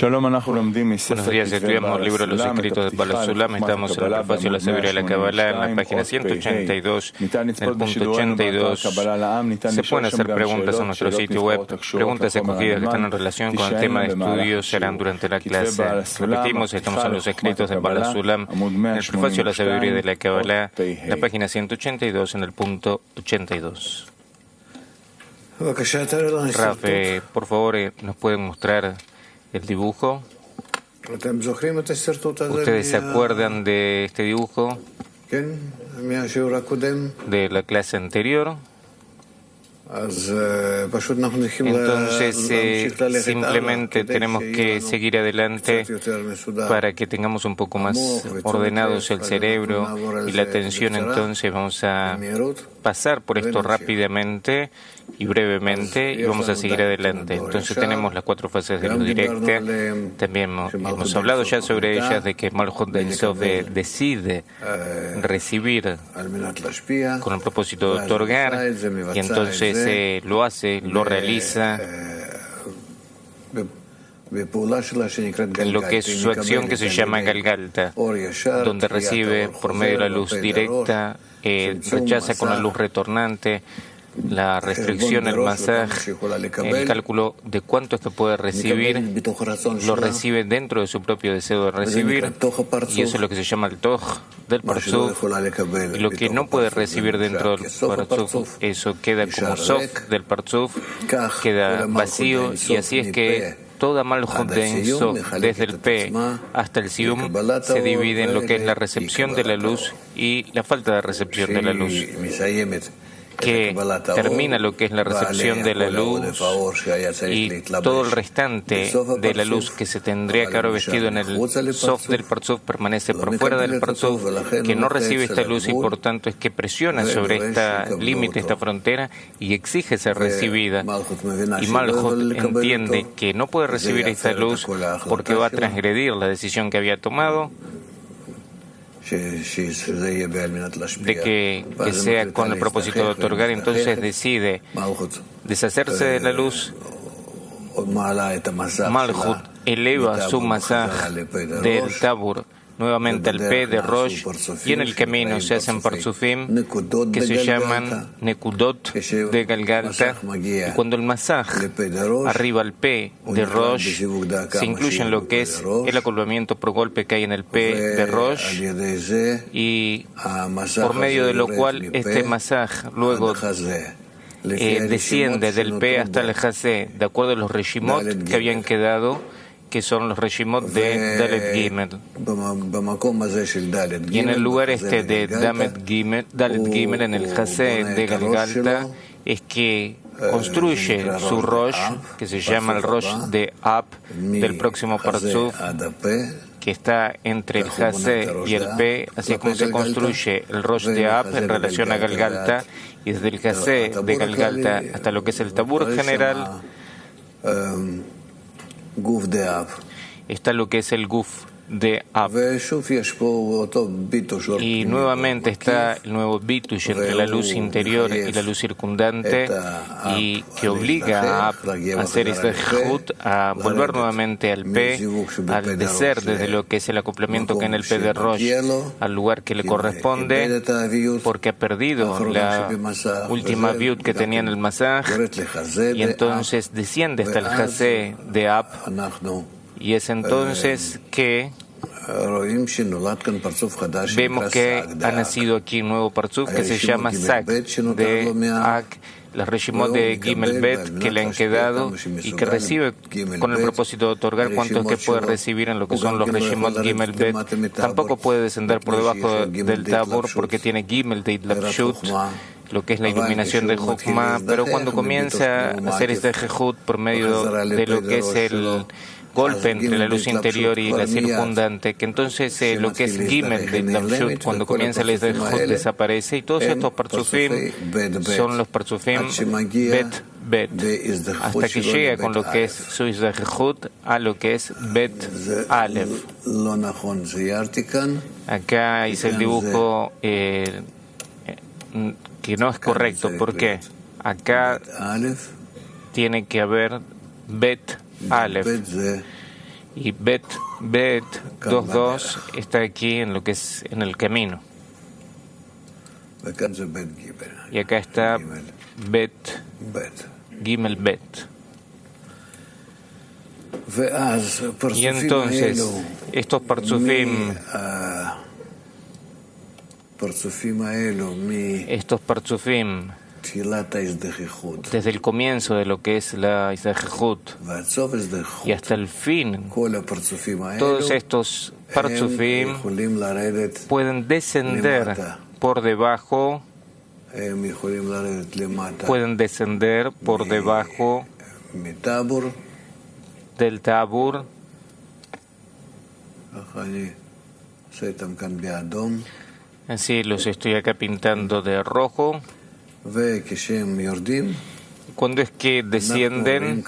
Buenos días, estudiamos el libro de los escritos de Baal HaSulam. Estamos en el prefacio de la sabiduría de la Kabbalah, en la página 182, en el punto 82. Se pueden hacer preguntas en nuestro sitio web. Preguntas escogidas que están en relación con el tema de estudio serán durante la clase. Repetimos, estamos en los escritos de Baal HaSulam, en el prefacio de la sabiduría de la Kabbalah, la página 182, en el punto 82. Rafe, por favor, ¿nos pueden mostrar el dibujo? ¿Ustedes se acuerdan de este dibujo de la clase anterior? Entonces, simplemente tenemos que seguir adelante para que tengamos un poco más ordenados el cerebro y la atención. Entonces vamos a pasar por esto rápidamente y brevemente y vamos a seguir adelante. Entonces tenemos las 4 fases de luz directa. También hemos hablado ya sobre ellas, de que Malchut de Ein Sof decide recibir con el propósito de otorgar, y entonces lo hace, lo realiza en lo que es su acción, que se llama Galgalta, donde recibe por medio de la luz directa, rechaza con la luz retornante la restricción, el masaj, el cálculo de cuánto esto puede recibir, lo recibe dentro de su propio deseo de recibir, y eso es lo que se llama el toj del parzuf. Y lo que no puede recibir dentro del parzuf, eso queda como sok del parzuf, queda vacío, y así es que toda Malchut de Ein Sof, desde el P hasta el Sium, se divide en lo que es la recepción de la luz y la falta de recepción de la luz, que termina lo que es la recepción de la luz, y todo el restante de la luz que se tendría que haber vestido en el sof del parzuf permanece por fuera del parzuf, que no recibe esta luz, y por tanto es que presiona sobre esta límite, esta frontera, y exige ser recibida. Y Malchut entiende que no puede recibir esta luz porque va a transgredir la decisión que había tomado, de que sea con el propósito de otorgar. Entonces decide deshacerse de la luz. Malchut eleva su masaj del tabur nuevamente al P de Rosh, y en el camino se hacen parzufim que se llaman nekudot de Galgalta, y cuando el masaj arriba al P de Rosh, se incluye en lo que es el acoplamiento por golpe que hay en el P de Rosh, y por medio de lo cual este masaj luego desciende del P hasta el Jase, de acuerdo a los reshimot que habían quedado, que son los reshimot de Dalet Gimel. Y en el lugar este de Dalet Gimel, en el Jase de Galgalta, es que construye su Rosh, que se llama el Rosh de Ab, del próximo Parzuf, que está entre el Jase y el P, así como se construye el Rosh de Ab en relación a Galgalta, y desde el Jase de Galgalta hasta lo que es el Tabur general, está lo que es el Guf de Ab. Y nuevamente está el nuevo bitush entre la luz interior y la luz circundante, y que obliga a Ab a hacer este jehut, a volver nuevamente al P, al descer desde lo que es el acoplamiento que en el P de Rosh al lugar que le corresponde, porque ha perdido la última viut que tenía en el masaj, y entonces desciende hasta el Jase de Ab. Y es entonces que vemos que ha nacido aquí un nuevo parzuf que se llama Sak de Ak, las reshimot de Gimel Bet que le han quedado, y que recibe con el propósito de otorgar cuánto es que puede recibir en lo que son los reshimot Gimel Bet. Tampoco puede descender por debajo del Tabor porque tiene Gimel de Idlapshut, lo que es la iluminación de Jokma, pero cuando comienza a hacer este jehut por medio de lo que es el golpe entre la luz interior y la circundante, que entonces lo que es Gimel de Idlapshut, cuando comienza el Jehut, desaparece, y todos estos parzufim son los parzufim Bet Bet, hasta que llega con lo que es su Jehut a lo que es Bet Aleph. Acá hice el dibujo que no es correcto. ¿Por qué? Acá tiene que haber Bet Aleph, Y Bet 22 está aquí en lo que es en el camino. Y acá está Bet Gimel Bet. Y entonces estos parzufim desde el comienzo de lo que es la Isdejejut y hasta el fin, todos estos parzufim pueden descender por debajo, del Tabur. Así los estoy acá pintando de rojo. Cuando es que descienden,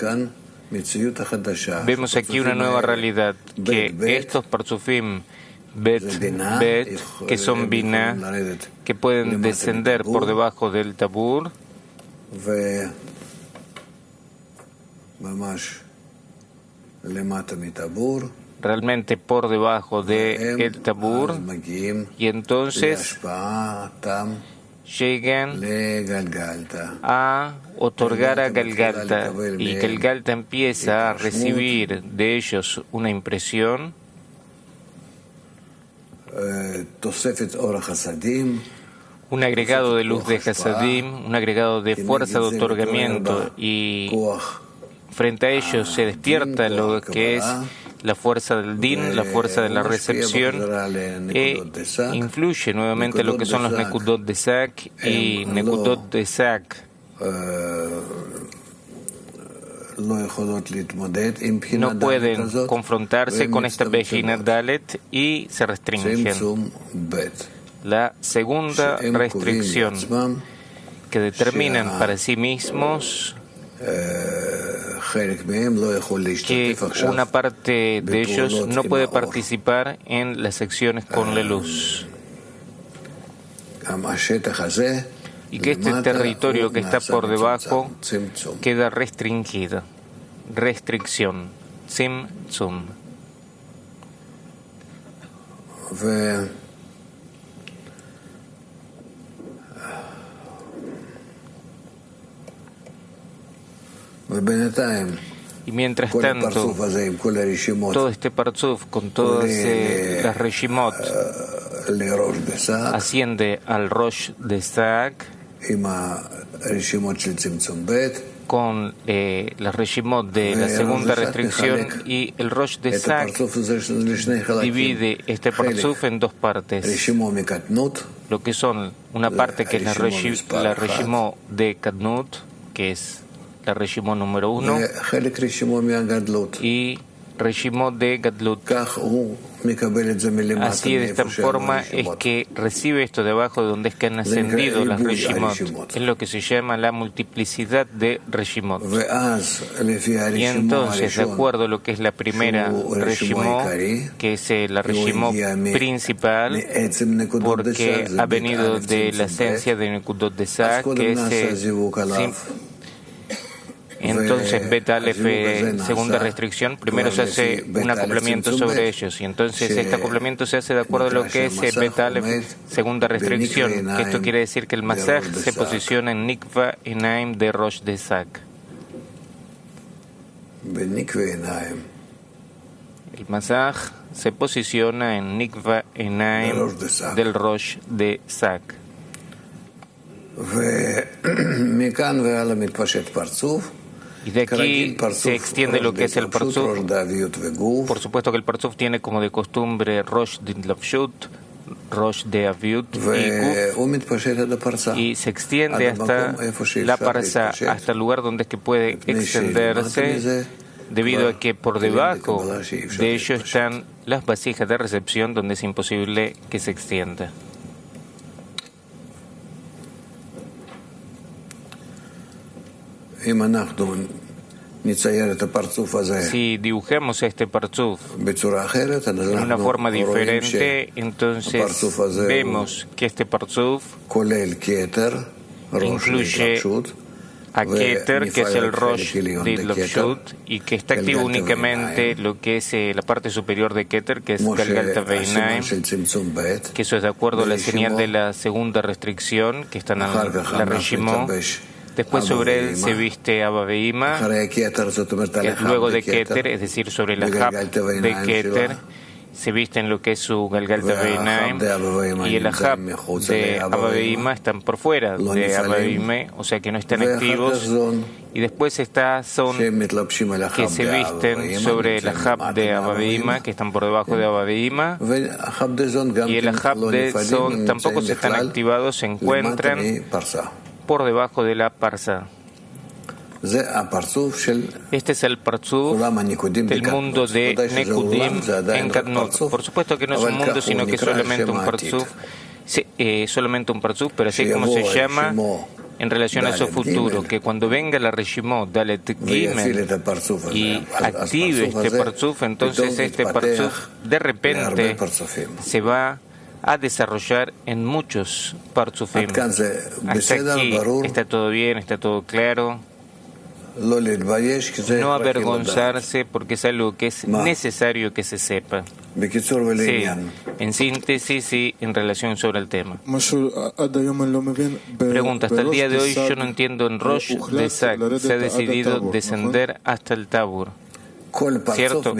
vemos aquí una nueva realidad, que estos parzufim Bet, que son Binah, que pueden descender por debajo del Tabur, realmente por debajo del Tabur, y entonces llegan a otorgar a Galgalta, y Galgalta empieza a recibir de ellos una impresión, un agregado de luz de Hasadim, un agregado de fuerza de otorgamiento, y frente a ellos se despierta lo que es la fuerza del din, la fuerza de la recepción, e influye nuevamente lo que son los Nekudot de Sak, y Nekudot de Sak no pueden confrontarse con esta Bejina Dalet y se restringen. La segunda restricción, que determinan para sí mismos que una parte de ellos no puede participar en las secciones con la luz, y que este territorio que está por debajo queda restringido. Restricción. Tzimtzum. Y mientras tanto, todo este parzuf con todas las reshimot asciende al Rosh de Sak con las reshimot de la segunda restricción, y el Rosh de Sak divide este parzuf en dos partes, lo que son una parte que es la reshimot de Kadnut, que es la reshimot número 1, y reshimot de Gadlut. Así, de esta forma, es que recibe esto debajo de donde es que han ascendido las reshimot. Es lo que se llama la multiplicidad de reshimot. Y entonces, de acuerdo a lo que es la primera reshimot, que es la reshimot principal, porque ha venido de la esencia de Nekudot de Sak, que es entonces Bet Aleph, segunda restricción, primero se hace un acoplamiento sobre ellos, y entonces este acoplamiento se hace de acuerdo a lo que es Bet Aleph, segunda restricción, que esto quiere decir que el Masaj se posiciona en Nikva Enaim de Rosh de Sak. El Masaj se posiciona en Nikva Enaim del Rosh de Sak. Y de aquí se extiende lo que es el parzuf. Por supuesto que el parzuf tiene como de costumbre Rosh de Lavshut, Rosh de Aviut y Guf, y se extiende hasta la parsa, hasta el lugar donde es que puede extenderse, debido a que por debajo de ello están las vasijas de recepción, donde es imposible que se extienda. Si dibujamos este parzuf de una forma diferente, entonces vemos que este parzuf incluye a Keter, que es el Rosh de Idlopshut, y que está activo únicamente lo que es la parte superior de Keter, que es Galgalta Veinaim, que eso es de acuerdo a la señal de la segunda restricción, que está en la Reshimó. Después sobre él se viste Abba Veima, luego de Keter, es decir, sobre la Hab de Keter, se viste en lo que es su Galgalta Veinaim, y el Ahab de Abba Veima están por fuera de Abba Veima, o sea que no están activos. Y después son que se visten sobre el Ahab de Abba Veima, que están por debajo de Abba Veima, y el Ahab de Zon tampoco se están activados, se encuentran por debajo de la Parsa. Este es el Parzuf del mundo de Nekudim en Kadnut. Por supuesto que no es un mundo, sino que es solamente un Parzuf, pero así es como se llama en relación a su futuro, que cuando venga la Reshimot Dalet Gimel y active este Parzuf, entonces este Parzuf de repente se va a desarrollar en muchos Parzufim. Hasta aquí está todo bien, está todo claro. No avergonzarse porque es algo que es necesario que se sepa. Sí, en síntesis y en relación sobre el tema. Pregunta, hasta el día de hoy yo no entiendo en Rosh de Zak, se ha decidido descender hasta el Tabur. ¿Cierto?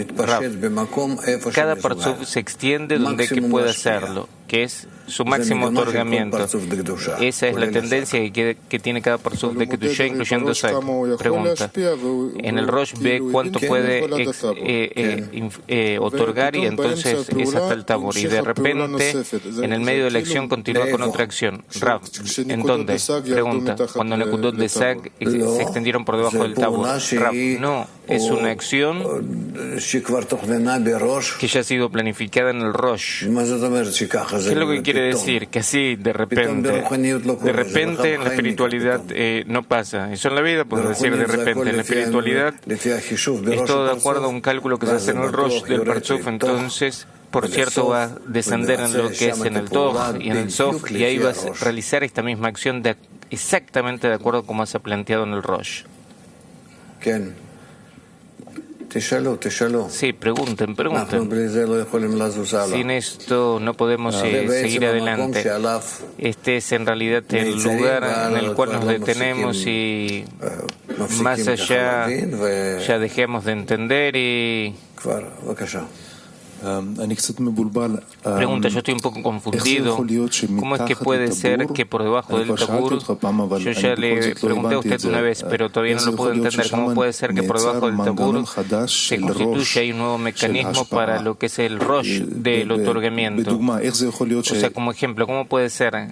Cada parzuf se extiende donde que pueda hacerlo, que es su máximo otorgamiento. Esa es la tendencia que tiene cada parzuf de Kedushá, incluyendo Zak. Pregunta, en el Rosh ve cuánto puede otorgar y entonces es hasta el Tabor. Y de repente, en el medio de la acción, continúa con otra acción. Rav, ¿en dónde? Pregunta, cuando Nekudot de Zak se extendieron por debajo del Tabor. Rav, no, es una acción que ya ha sido planificada en el Rosh. ¿Qué es lo que quiere decir? Que así, de repente en la espiritualidad no pasa. Eso en la vida puedo decir de repente. En la espiritualidad es todo de acuerdo a un cálculo que se hace en el Rosh del Parzuf. Entonces, por cierto, va a descender en lo que es en el Toj y en el Sof, y ahí va a realizar esta misma acción exactamente de acuerdo como se ha planteado en el Rosh. Sí, pregunten. Sin esto no podemos seguir adelante. Este es en realidad el lugar en el cual nos detenemos y más allá ya dejemos de entender y... Pregunta, yo estoy un poco confundido. ¿Cómo es que puede ser que por debajo del Tabur, yo ya le pregunté a usted una vez, pero todavía no lo puedo entender, cómo puede ser que por debajo del Tabur se constituya un nuevo mecanismo para lo que es el Rosh del otorgamiento? O sea, como ejemplo, ¿cómo puede ser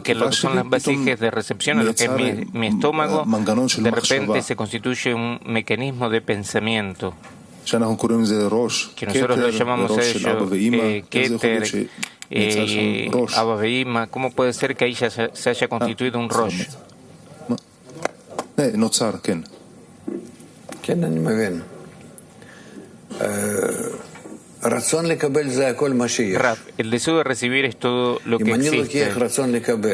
que lo que son las vasijas de recepción, lo que es mi estómago, de repente se constituye un mecanismo de pensamiento? Que nosotros lo llamamos a ello Keter, Abba Veima. ¿Cómo puede ser que ahí ya se haya constituido un Rosh? Rav, el deseo de recibir es todo lo que existe.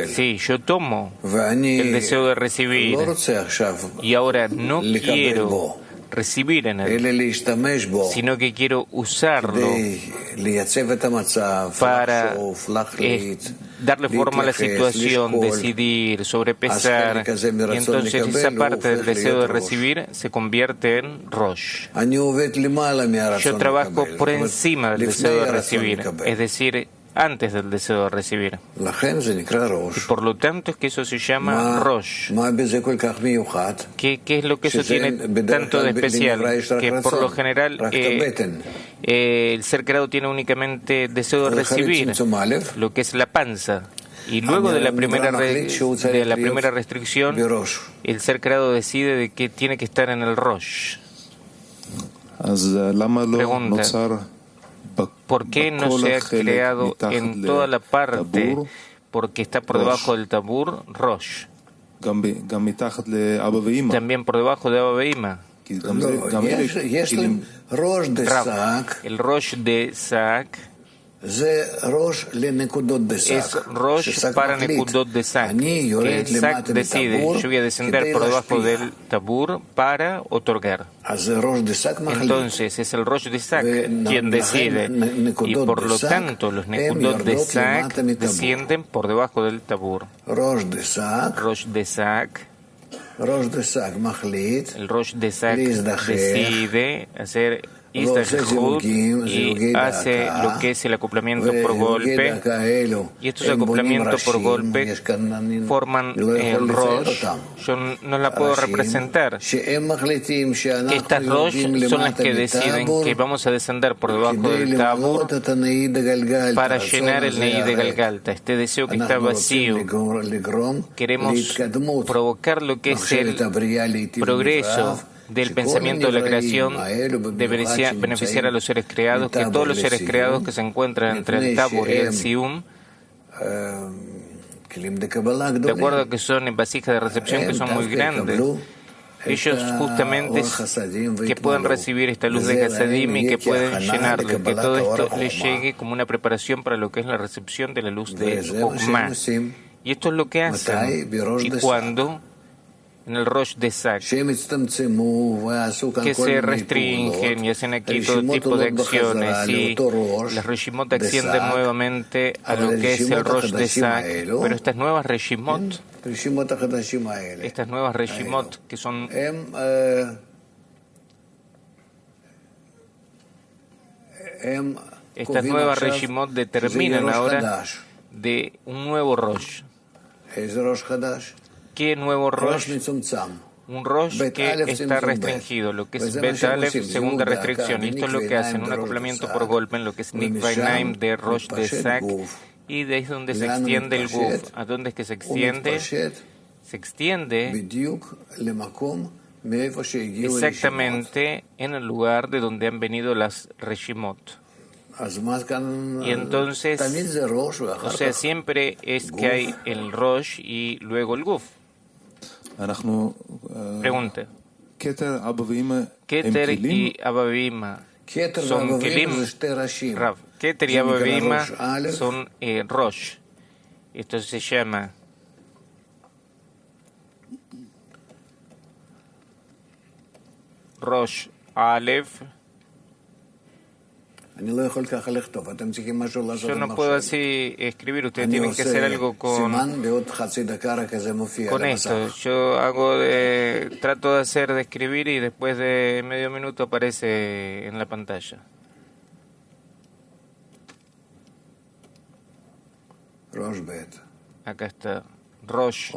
Sí, yo tomo el deseo de recibir y ahora no quiero recibir en él, sino que quiero usarlo para darle forma a la situación, decidir, sobrepesar, y entonces esa parte del deseo de recibir se convierte en Rosh. Yo trabajo por encima del deseo de recibir, es decir, antes del deseo de recibir. Y por lo tanto es que eso se llama Rosh. ¿Qué es lo que eso tiene tanto de especial? Que por lo general el ser creado tiene únicamente deseo de recibir, lo que es la panza. Y luego de la primera restricción, el ser creado decide de que tiene que estar en el Rosh. Pregunta, ¿por qué no se ha creado en toda la parte, porque está por debajo del Tabur, Rosh? También por debajo de Abba Veima. El Rosh de Zak Es Rosh para Nekudot de Sak, que Sak decide, yo voy a descender por debajo del Tabur para otorgar. Entonces es el Rosh de Sak quien decide, y por lo tanto los Nekudot de Sak descienden por debajo del Tabur. Rosh de Sak, el Rosh de Sak decide hacer Istashhut y hace lo que es el acoplamiento por golpe, y estos acoplamientos por golpe forman el Rosh. Yo no la puedo representar. Que estas Rosh son las que deciden que vamos a descender por debajo del Tabur para llenar el Nei de Galgalta, este deseo que está vacío. Queremos provocar lo que es el progreso del pensamiento de la creación, de beneficiar a los seres creados, que todos los seres creados que se encuentran entre el Tabur y el Sium, de acuerdo a que son vasijas de recepción que son muy grandes, ellos justamente que pueden recibir esta luz de Hasadim y que pueden llenarlo, que todo esto les llegue como una preparación para lo que es la recepción de la luz de Jochma. Y esto es lo que hacen. Y cuando en el Rosh de Sak, que se restringen y hacen aquí todo tipo de acciones, y las Reshimot ascienden nuevamente a lo que es el Rosh de Sak, pero estas nuevas Reshimot que son estas nuevas Reshimot determinan ahora de un nuevo Rosh. ¿Qué nuevo Rosh? Un Rosh que está restringido, lo que es Bet Aleph, segunda restricción. Y esto es lo que hacen, un acoplamiento por golpe en lo que es Nikvay Naim de Rosh de Sak, y de ahí es donde se extiende el Guf. ¿A dónde es que se extiende? Se extiende exactamente en el lugar de donde han venido las Reshimot. Y entonces, o sea, siempre es que hay el Rosh y luego el Guf. Pregunta. Keter y Abavima son Kelim. Rav, Keter y Abavima son Rosh. Esto se llama Rosh Aleph. Yo no puedo así escribir, ustedes tienen que hacer algo con esto. Yo trato de escribir y después de medio minuto aparece en la pantalla. Acá está. Rosh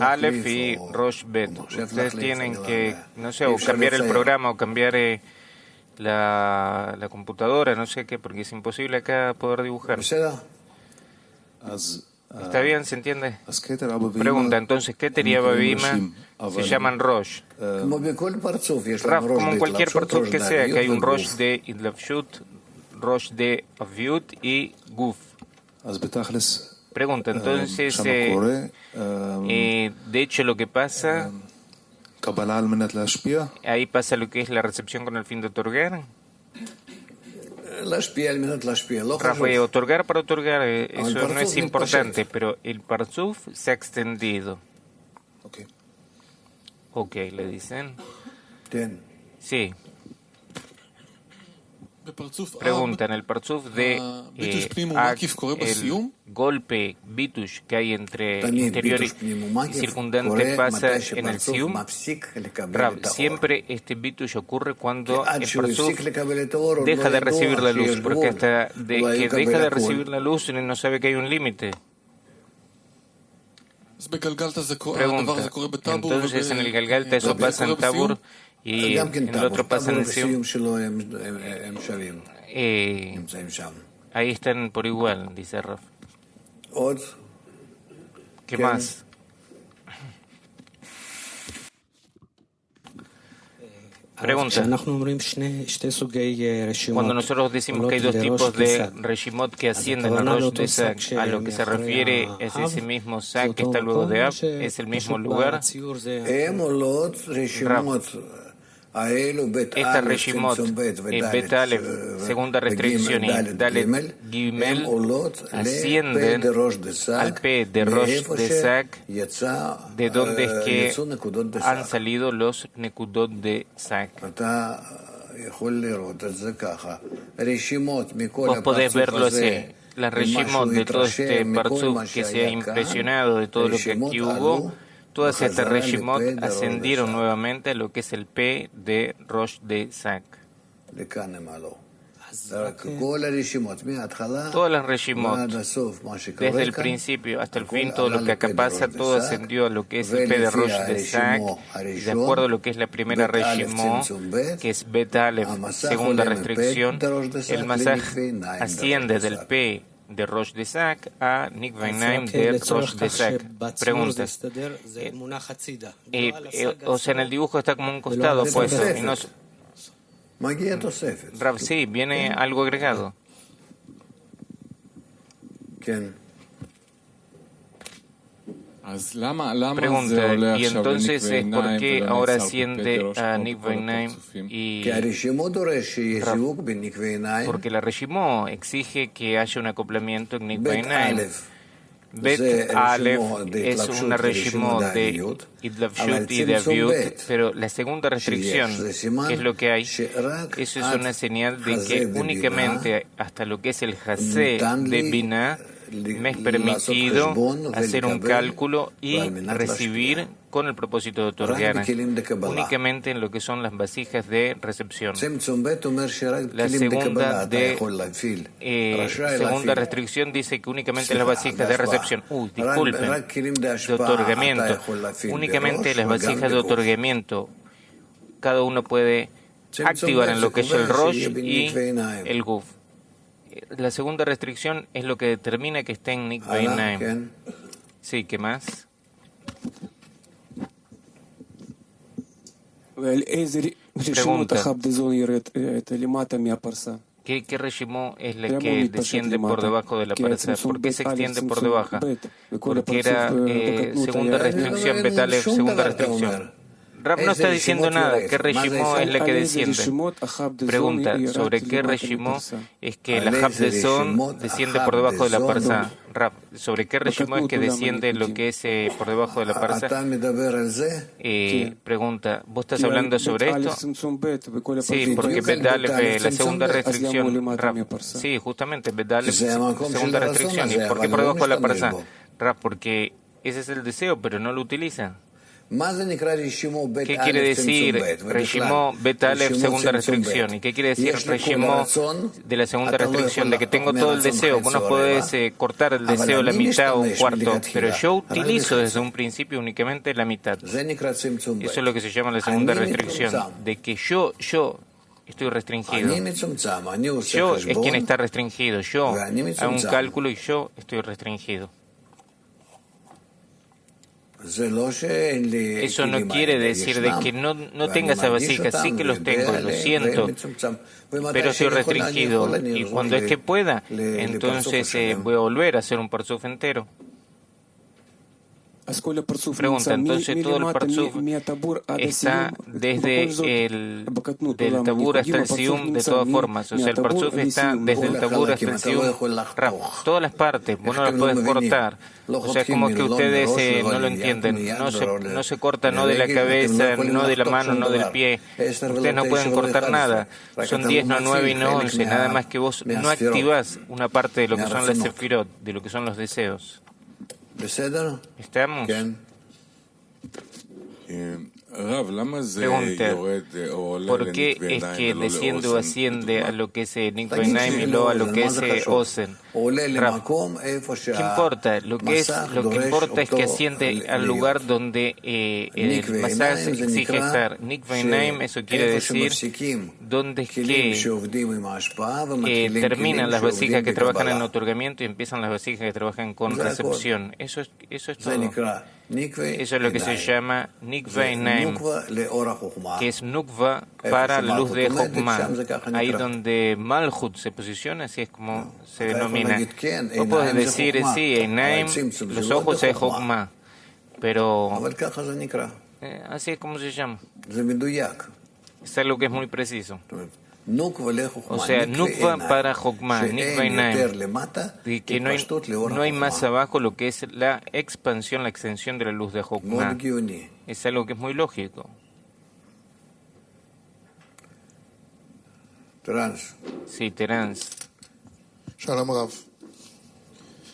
Aleph y Rosh Bet. Ustedes tienen que, no sé, o cambiar el programa o cambiar la computadora, no sé qué, porque es imposible acá poder dibujar. ¿Está bien? ¿Se entiende? Pregunta, entonces, Keter y Abavima se llaman Rosh. Como en cualquier parzuf que sea, que hay un Rosh de Idlavshut, Rosh de Aviut y Guf. Pregunta, entonces, de hecho lo que pasa, ahí pasa lo que es la recepción con el fin de otorgar. Otorgar para otorgar, eso no es importante, pero el parzuf se ha extendido. Ok, le dicen. Sí. Pregunta, en el parzuf de el golpe bitush que hay entre interior y circundante pasa en el sium. Siempre este bitush ocurre cuando el parzuf deja de recibir la luz, porque hasta que deja de recibir la luz no sabe que hay un límite. Pregunta, entonces en el Galgalta eso pasa en Tabur y en el otro pasa en el Sium. Ahí están por igual, dice Raf. ¿Qué más? Pregunta. Cuando nosotros decimos que hay dos tipos de Reshimot que ascienden al Rosh de Sak, a lo que se refiere es ese mismo Sak que está luego de Ab, es el mismo lugar. Esta Reshimot, Bet Aleph, segunda restricción, y Dalet Gimel ascienden al P de Rosh de Sak, de donde es que han salido los Nekudot de Sak. Vos podés verlo así. Las Reshimot de todo este Parzuf que se ha impresionado de todo lo que aquí hubo, todas estas Reshimot ascendieron nuevamente a lo que es el P de Rosh de Sak. Todas las Reshimot, desde el principio hasta el fin, todo lo que acá pasa, todo ascendió a lo que es el P de Rosh de Sak, de acuerdo a lo que es la primera Reshimot, que es Bet Aleph, segunda restricción. El Masaj asciende del P de Rosh de Sak a Nikvainaim de Rosh de Sak. Pregunta. O sea, en el dibujo está como un costado puesto. Y no, Rav, sí, viene algo agregado. Pregunta, y entonces, ¿por qué ahora asciende a Nikvainaim y Rav? Porque la Reshimot exige que haya un acoplamiento en Nikvainaim. Bet Aleph es una Reshimot de Idlavshut y de Aviut, pero la segunda restricción, que es lo que hay, eso es una señal de que únicamente hasta lo que es el Hasé de Binah me es permitido hacer un cálculo y recibir con el propósito de otorgar, únicamente en lo que son las vasijas de recepción. La segunda restricción dice que únicamente las vasijas de recepción, disculpen, de otorgamiento, únicamente las vasijas de otorgamiento, cada uno puede activar en lo que es el Rosh y el Guf. La segunda restricción es lo que determina que esté en Nikvainaim. Sí, ¿qué más? Pregunta. ¿Qué Reshimot es la que desciende por debajo de la parsa? ¿Por qué se extiende por debajo? Porque era segunda restricción, Bet Aleph, segunda restricción. Rab no está diciendo nada. ¿Qué Reshimot es la que desciende? Pregunta sobre qué Reshimot es que la Hab de Son desciende por debajo de la parsa. Rab, ¿sobre qué Reshimot es que desciende lo que es por debajo de la parsa? Pregunta, ¿vos estás hablando sobre esto? Sí, porque Bet Aleph, la segunda restricción. Rab, sí, justamente Bet Aleph, segunda restricción. ¿Y por qué por debajo de la parsa? Rab, porque ese es el deseo, pero no lo utiliza. ¿Qué quiere decir Reshimot Bet Aleph, segunda restricción? ¿Y qué quiere decir Reshimot de la segunda restricción? De que tengo todo el deseo. Vos no podés cortar el deseo la mitad o un cuarto, pero yo utilizo desde un principio únicamente la mitad. Eso es lo que se llama la segunda restricción, de que yo estoy restringido. Yo es quien está restringido. Yo hago un cálculo y yo estoy restringido. Eso no quiere decir de que no tenga esa vasija, sí que los tengo, lo siento, pero estoy restringido y cuando es que pueda, entonces voy a volver a hacer un parzuf entero. Pregunta, entonces todo el parzuf está desde el del tabur hasta el sium de todas formas, o sea, el parzuf está desde el tabur hasta el sium, todas las partes, vos no las puedes cortar, o sea, es como que ustedes no lo entienden, no se corta no de la cabeza, no de la mano, no del pie, ustedes no pueden cortar nada, son 10, no 9 y no 11, nada más que vos no activás una parte de lo que son las sefirot, de lo que son los deseos. ¿Estamos? Pregunta, ¿por qué es que desciende o asciende a lo que es Nikvainaim y luego a lo que es Osen? ¿Qué importa? Lo que importa es que asciende al lugar donde el Masaj exige estar. Nikvainaim, eso quiere decir donde es que terminan las vasijas que trabajan en otorgamiento y empiezan las vasijas que trabajan con recepción. Eso es todo. Eso es lo que se llama Nikvainaim, que es Nukva para la luz de Jokma. Ahí donde Malhut se posiciona, así es como se denomina. Vos podés decir, sí, Einaim, los ojos es Jokma, pero así es como se llama. Es algo que es muy preciso. O sea, Nukva para Jokma, Nikva Einaim, de que no hay más abajo lo que es la expansión, la extensión de la luz de Jokma. Es algo que es muy lógico. Sí, Terans. Shalom, Rav.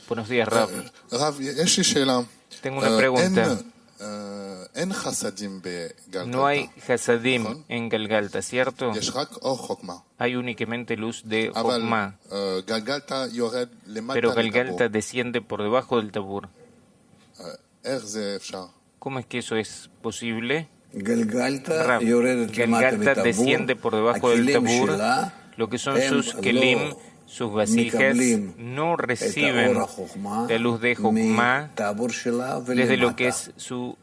Buenos días, Rav. Rav, tengo una pregunta. No hay Hasadim en Galgalta, ¿cierto? Hay únicamente luz de Jokma. Pero Galgalta desciende por debajo del Tabur. ¿Cómo es que eso es posible? Galgalta desciende por debajo del Tabur. Lo que son sus kelim, sus vasijas, no reciben la luz de Jokma desde lo que es su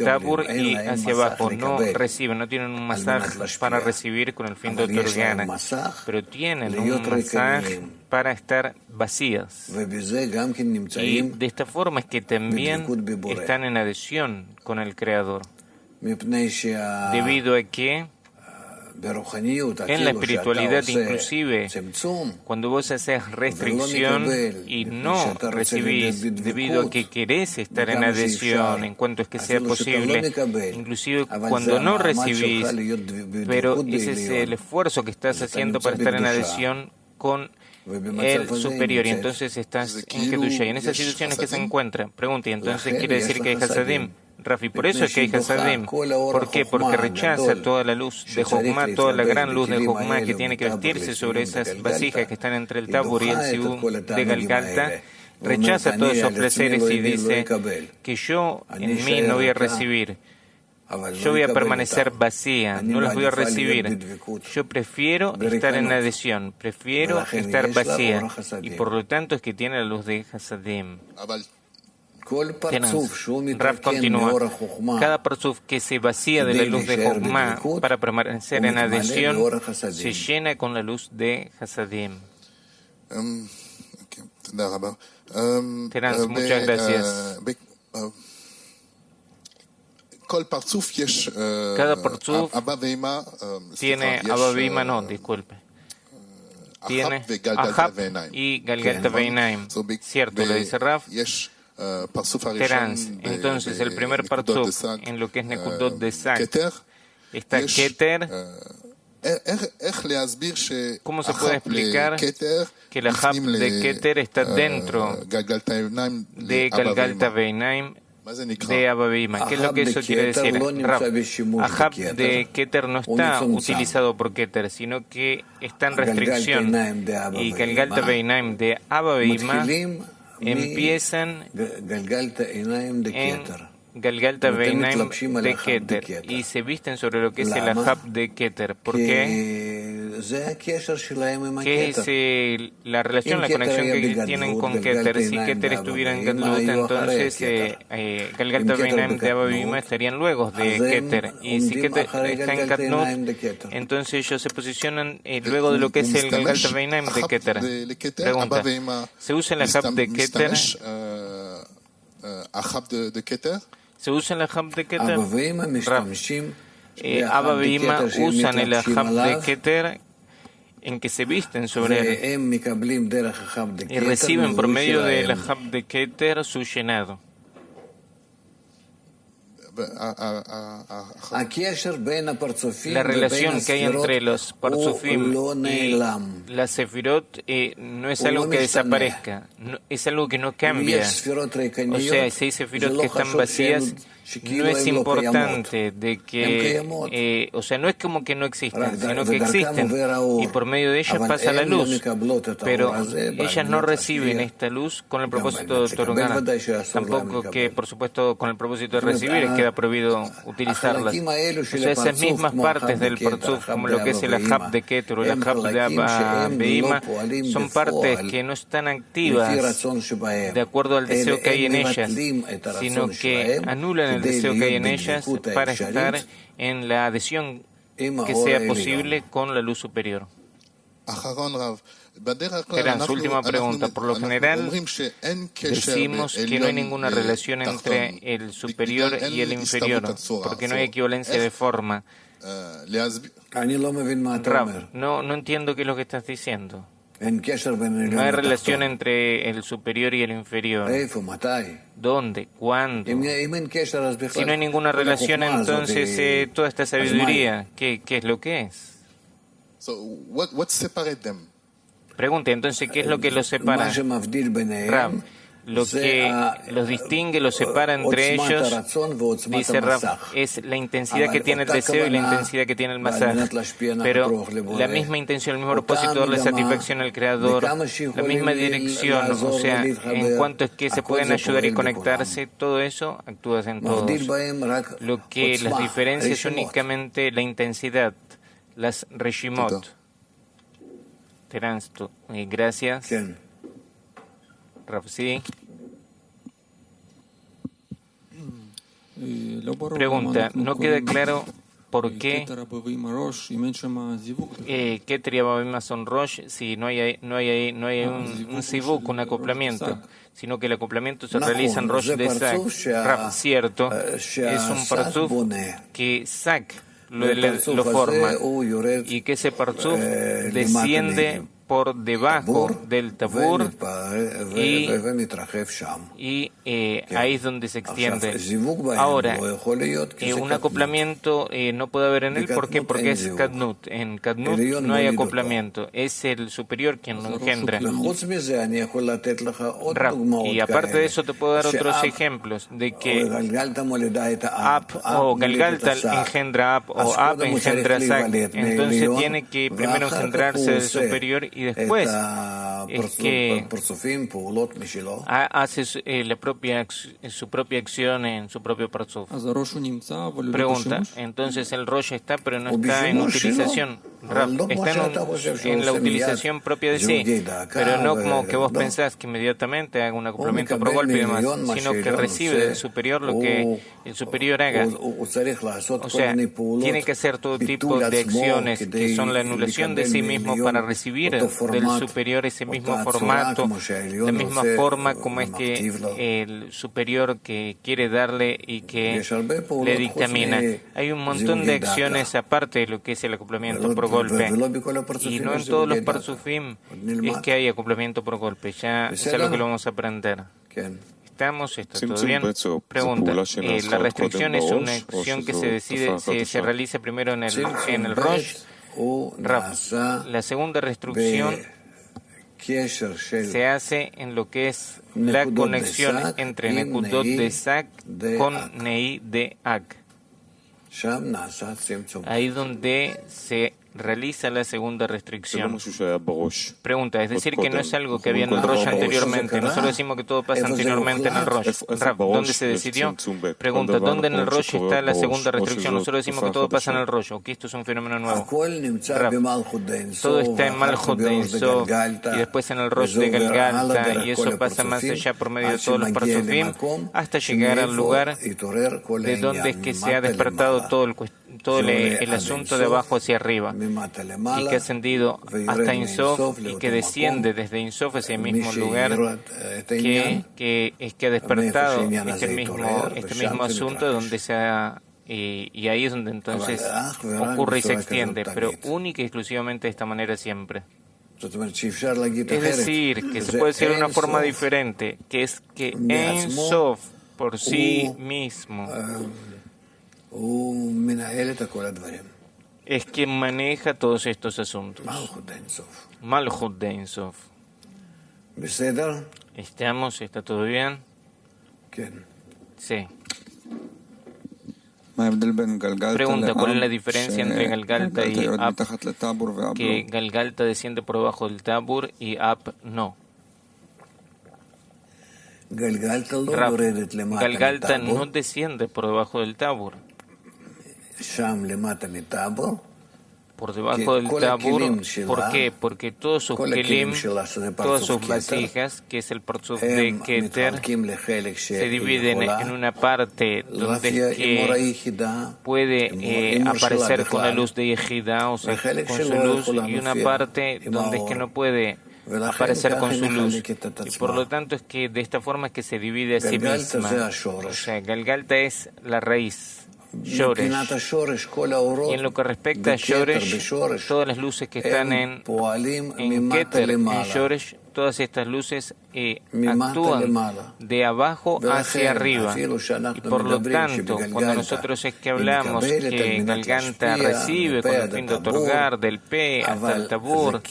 tabur y hacia abajo. No reciben, no tienen un masaje para recibir con el fin de otorgar, pero tienen un masaje para estar vacías. Y de esta forma es que también están en adhesión con el Creador, debido a que en la espiritualidad, inclusive, cuando vos haces restricción y no recibís debido a que querés estar en adhesión en cuanto es que sea posible, inclusive cuando no recibís, pero ese es el esfuerzo que estás haciendo para estar en adhesión con el superior, y entonces estás en Kedusha. Y en esas situaciones que se encuentra, pregunta, y entonces quiere decir que hay Hasadim. Rafi, por eso es que hay Hasadim. ¿Por qué? Porque rechaza toda la luz de Jokma, toda la gran luz de Jokma que tiene que vestirse sobre esas vasijas que están entre el Tabur y el Siú de Galgalta. Rechaza todos esos placeres y dice que yo en mí no voy a recibir. Yo voy a permanecer vacía, no los voy a recibir. Yo prefiero estar en adhesión, prefiero estar vacía. Y por lo tanto es que tiene la luz de Hasadim. Rav continúa. Cada parzuf que se vacía de la luz de Jokma para permanecer en adhesión se llena con la luz de Hasadim. Terans, muchas gracias. Cada parzuf tiene Abba Veima, no, disculpe. Tiene Ahab y Galgalta Veinaim. Cierto, le dice Rav. Terans, entonces el primer parzuf en lo que es Nekudot de Sak está Keter. ¿Cómo se puede explicar que la Ahab de Keter está dentro de Galgalta Veinaim de Abba Veima? ¿Qué es lo que eso quiere decir? Ahab de Keter no está utilizado por Keter, sino que está en restricción. Y Galgalta Veinaim de Abba Veima empiezan en Galgalta Veinaim de Keter y se visten sobre lo que es el Ahab de Keter. ¿Por qué? ¿Qué es la relación, la conexión que tienen con Keter? Si Keter estuviera en Gadlut, entonces Galgalta Veinaim de Abba Veima estarían luego de Keter. Y si Keter está en Gadlut, entonces ellos se posicionan luego de lo que es el Galgalta Veinaim de Keter. Pregunta, ¿se usa el Ahab de Keter? ¿Se usa el Ahab de Keter? Abba Veima usan el Ahab de Keter en que se visten sobre él y reciben por medio del Ahab de Keter su llenado. La relación que hay entre los parzufim y la sefirot no es algo que desaparezca, es algo que no cambia. O sea, si hay sefirot que están vacías, no es importante de que, o sea, no es como que no existen, sino que existen y por medio de ellas pasa la luz, pero ellas no reciben esta luz con el propósito de otorgar, tampoco que, por supuesto, con el propósito de recibir queda prohibido utilizarlas. O sea, esas mismas partes del parzuf, como lo que es el Ahab de Keter o el Ahab de Abba Veima, son partes que no están activas de acuerdo al deseo que hay en ellas, sino que anulan el deseo que hay en ellas para estar en la adhesión que sea posible con la luz superior. Era su última pregunta. Por lo general, decimos que no hay ninguna relación entre el superior y el inferior, porque no hay equivalencia de forma. Rav, no entiendo qué es lo que estás diciendo. No hay relación entre el superior y el inferior. ¿Dónde? ¿Cuándo? Si no hay ninguna relación, entonces toda esta sabiduría, ¿qué es lo que es? Pregunte, entonces, ¿qué es lo que los separa? Rav, lo que los distingue, los separa entre ellos, dice Rav, es la intensidad que tiene el deseo y la intensidad que tiene el masaj. Pero la misma intención, el mismo propósito, darle satisfacción al Creador, la misma dirección, o sea, en cuanto es que se pueden ayudar y conectarse, todo eso actúa en todos. Lo que las diferencia es únicamente la intensidad, las reshimot. Gracias. Rav, sí. Pregunta, no queda claro por qué Keter Yavavim Son Rosh si no hay un sivuk, un acoplamiento, sino que el acoplamiento se realiza en Rosh de Sak. Rav, cierto, es un parzuf que Sak lo forma y que ese parzuf desciende por debajo del tabur y ahí es donde se extiende. Ahora, un acoplamiento no puede haber en él, ¿por qué? Porque es Kadnut. En Kadnut no hay acoplamiento, es el superior quien lo engendra. Y aparte de eso te puedo dar otros ejemplos de que Ap o Galgalta engendra Ap o Ap engendra Sak. Entonces tiene que primero engendrarse del superior y después es que hace su propia acción en su propio parzuf. Pregunta, entonces el Rosh está, pero no está en utilización. Está en la utilización propia de sí, pero no como que vos pensás que inmediatamente haga un acoplamiento por golpe y demás, sino que recibe del superior lo que el superior haga. O sea, tiene que hacer todo tipo de acciones que son la anulación de sí mismo para recibir del superior ese mismo formato, la misma forma como es que el superior que quiere darle y que le dictamina. Hay un montón de acciones aparte de lo que es el acoplamiento por golpe, y no en todos los parzufim es que hay acoplamiento por golpe. Ya es algo que lo vamos a aprender. ¿Estamos? ¿Está todo bien? Pregunta. La restricción es una acción que se realiza primero en el Rosh. La segunda restricción se hace en lo que es la conexión entre Nekudot de Sak con Nei de Ak. Ahí donde se realiza la segunda restricción. Pregunta, es decir, que no es algo que había en el Rosh anteriormente. Nosotros decimos que todo pasa anteriormente en el Rosh. Rav, ¿dónde se decidió? Pregunta, ¿dónde en el Rosh está la segunda restricción? Nosotros decimos que todo pasa en el Rosh, o que esto es un fenómeno nuevo. Rav, todo está en Malchut de Insof y después en el Rosh de Galgalta, y eso pasa más allá por medio de todos los parzufim hasta llegar al lugar de donde es que se ha despertado todo el asunto de abajo hacia arriba, y que ha ascendido hasta Insof y que desciende desde Insof hacia el mismo lugar que ha despertado este mismo asunto donde se ha y ahí es donde entonces ocurre y se extiende, pero única y exclusivamente de esta manera siempre. Es decir, que se puede decir de una forma diferente, que es que Ein Sof por sí mismo es quien maneja todos estos asuntos. Malchut de Ein Sof. ¿Estamos? ¿Está todo bien? Sí. Pregunta, ¿cuál es la diferencia entre Galgalta y Ap? Que Galgalta desciende por debajo del Tabur y Ap no. Galgalta no desciende por debajo del Tabur. Por debajo del Tabur, ¿por qué? Porque todos sus kelim, todas sus vasijas, que es el parzuf de Keter, se dividen en una parte donde es que puede aparecer con la luz de Yehida, o sea, con su luz, y una parte donde es que no puede aparecer con su luz. Y por lo tanto es que de esta forma es que se divide a sí misma. O sea, Galgalta es la raíz. Shoresh. Y en lo que respecta a Shoresh, todas las luces que están en Keter, en Shoresh, todas estas luces actúan de abajo hacia arriba. Y por lo tanto, cuando nosotros es que hablamos que Galganta recibe con el fin de otorgar del P hasta el Tabur,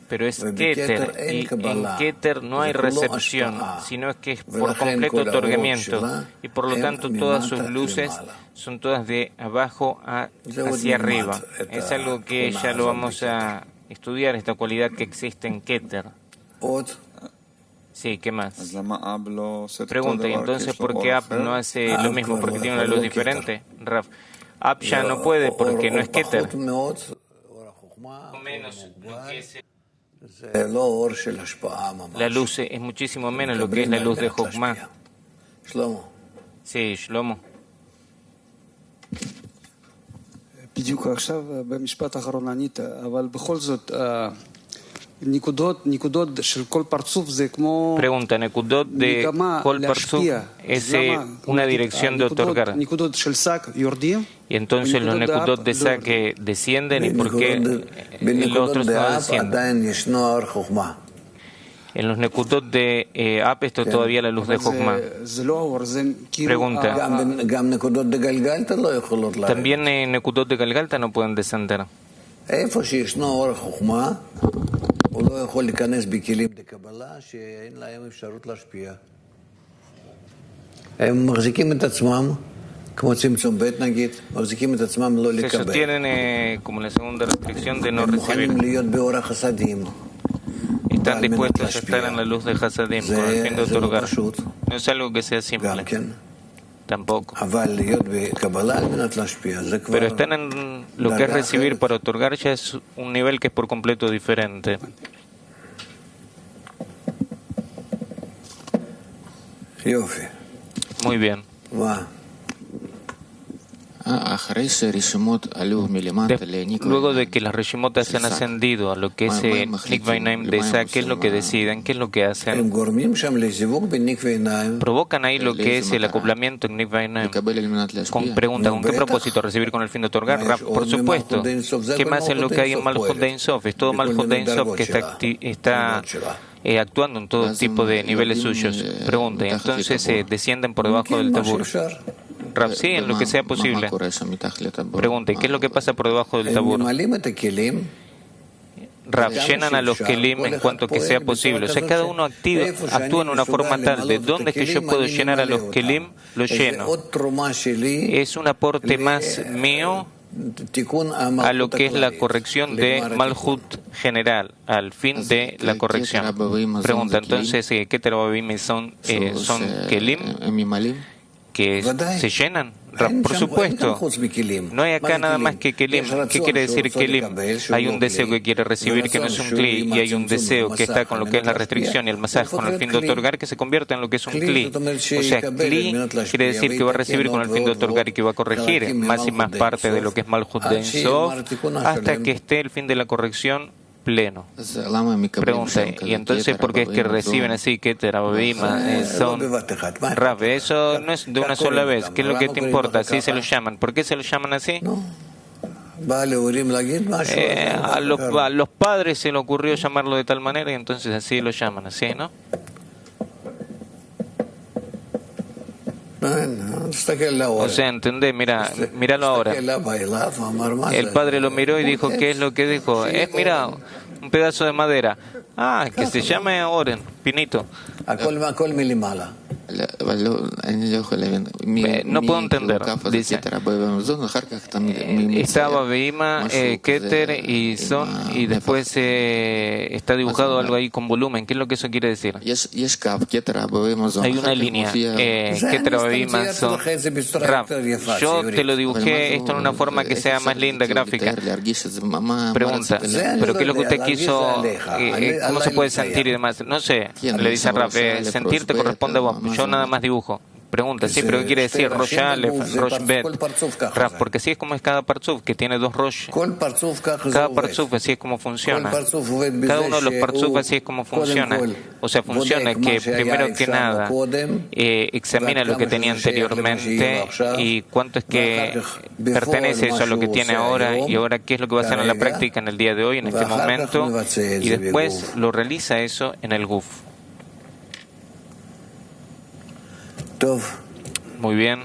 pero es Keter, y en Keter no hay recepción, sino es que es por completo otorgamiento, y por lo tanto todas sus luces son todas de abajo hacia arriba. Es algo que ya lo vamos a estudiar, esta cualidad que existe en Keter. Sí, ¿qué más? Pregunta, ¿y entonces por qué Ab no hace lo mismo? ¿Porque tiene una luz diferente? Raf, Ab ya no puede porque no es Keter. Menos lo que es la luz es muchísimo menos lo que es la luz de Jochma. Sí, Shlomo. בדיוק עכשיו במשפט האחרון ענית, אבל בכל זאת נקודות של כל פרצוף זה כמו מגמה להשפיע. es una dirección de otorgar. נקודות של שק יורדים. Y entonces los nekudot de saque descienden, ¿y por qué los otros no descienden? En los nekudot de Ab esto todavía la luz de Jochma. Pregunta, ¿también nekudot de Galgalta no pueden descender? Se sostienen como la segunda restricción de no recibir. Están dispuestos a estar en la luz de Hasadim con el fin de otorgar. No es algo que sea simple. Tampoco. Pero están en lo que es recibir para otorgar, ya es un nivel que es por completo diferente. Muy bien. Luego de que las Reshimot se han ascendido a lo que es Nikvainaim de Isaac, ¿qué es lo que deciden? ¿Qué es lo que hacen? Provocan ahí lo que es el acoplamiento en Nikvainaim. Pregunta, ¿con qué propósito? ¿Recibir con el fin de otorgar? Por supuesto. ¿Qué más es lo que hay en Malchut de Ein Sof? Es todo Malchut de Ein Sof que está actuando en todo tipo de niveles suyos. Pregunta, ¿y entonces descienden por debajo del Tabur? Rav, sí, en lo que sea posible. Pregunta, ¿y qué es lo que pasa por debajo del Tabur? Rav, llenan a los Kelim en cuanto que sea posible. O sea, cada uno actúa en una forma tal de dónde es que yo puedo llenar a los Kelim, lo lleno. Es un aporte más mío a lo que es la corrección de Malhut general, al fin de la corrección. Pregunta, entonces, ¿qué terababim son Kelim? ¿Que se llenan? Por supuesto. No hay acá nada más que Kelim. ¿Qué quiere decir Kelim? Hay un deseo que quiere recibir que no es un Kli, y hay un deseo que está con lo que es la restricción y el masaje con el fin de otorgar, que se convierte en lo que es un Kli. O sea, Kli quiere decir que va a recibir con el fin de otorgar y que va a corregir más y más parte de lo que es Malhut de Ein Sof hasta que esté el fin de la corrección pleno. Pregunta, ¿y entonces por qué es que reciben así que terabima son Rav? Eso no es de una sola vez. ¿Qué es lo que te importa? ¿Así se lo llaman? ¿Por qué se lo llaman así? A los padres se le ocurrió llamarlo de tal manera y entonces así lo llaman, así, ¿no? O sea, entendé, míralo ahora. El padre lo miró y dijo, ¿qué es lo que dijo? Mira, un pedazo de madera. Que se llame Oren, Pinito. No puedo entender. Dice, estaba Beima, Keter y Son, y después está dibujado algo ahí con volumen. ¿Qué es lo que eso quiere decir? Hay una línea, Keter, Beima, Son. Yo te lo dibujé esto en una forma que sea más linda, gráfica. Pregunta, ¿pero qué es lo que usted quiso? ¿Cómo se puede sentir y demás? No sé, le dice a Raf, sentir te corresponde a vos. Yo nada más dibujo. Pregunta, sí, pero ¿qué quiere decir Rosh Aleph, Rosh Bet? Raf, porque así es como es cada Parzuf, que tiene dos Rosh. Cada Parzuf así es como funciona. Cada uno de los Parzuf así es como funciona. O sea, funciona que primero que nada examina lo que tenía anteriormente y cuánto es que pertenece eso a lo que tiene ahora y ahora qué es lo que va a hacer en la práctica en el día de hoy, en este momento, y después lo realiza eso en el Guf. Muy bien.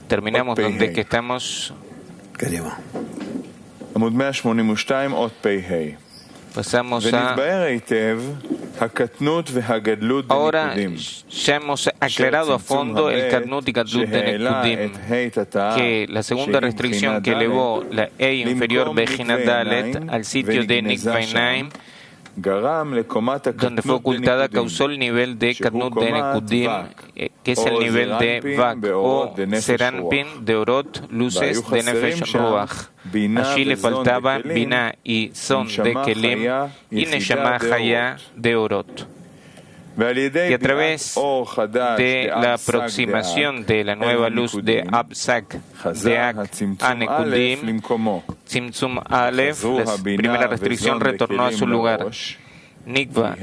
Terminamos donde que estamos. Pasamos a... Ahora ya hemos aclarado a fondo el Katnut y Gadlut de Nekudim, que la segunda restricción que elevó la E inferior Bejinat Dalet al sitio de Nikvainaim, donde fue ocultada, causó el nivel de Katnut de Nekudim, que es el nivel de Vak o Seranpin de Orot, luces de Nefesh Ruach. Allí le faltaba Binah y Son de Kelim y Neshama Haya de Orot. Y a través de la aproximación de la nueva luz de Absak de Ak a Nekudim, Tzimtzum Aleph, la primera restricción retornó a su lugar. Nikva,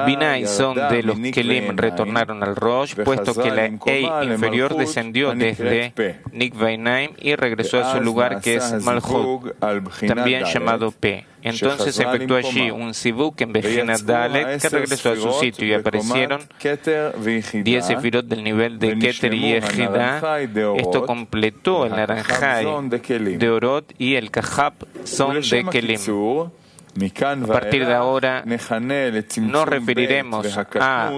Binah y Son de los Kelim retornaron al Rosh, puesto que la E inferior descendió desde Nikva y Naim y regresó a su lugar, que es Malchut, también llamado P. Entonces se efectuó allí un Sivuk en Bejinat Dalet que regresó a su sitio y aparecieron 10 sefirot del nivel de Keter y Ejida. Esto completó el Naranjai de Orot y el Kahab Son de Kelim. A partir de ahora nos referiremos a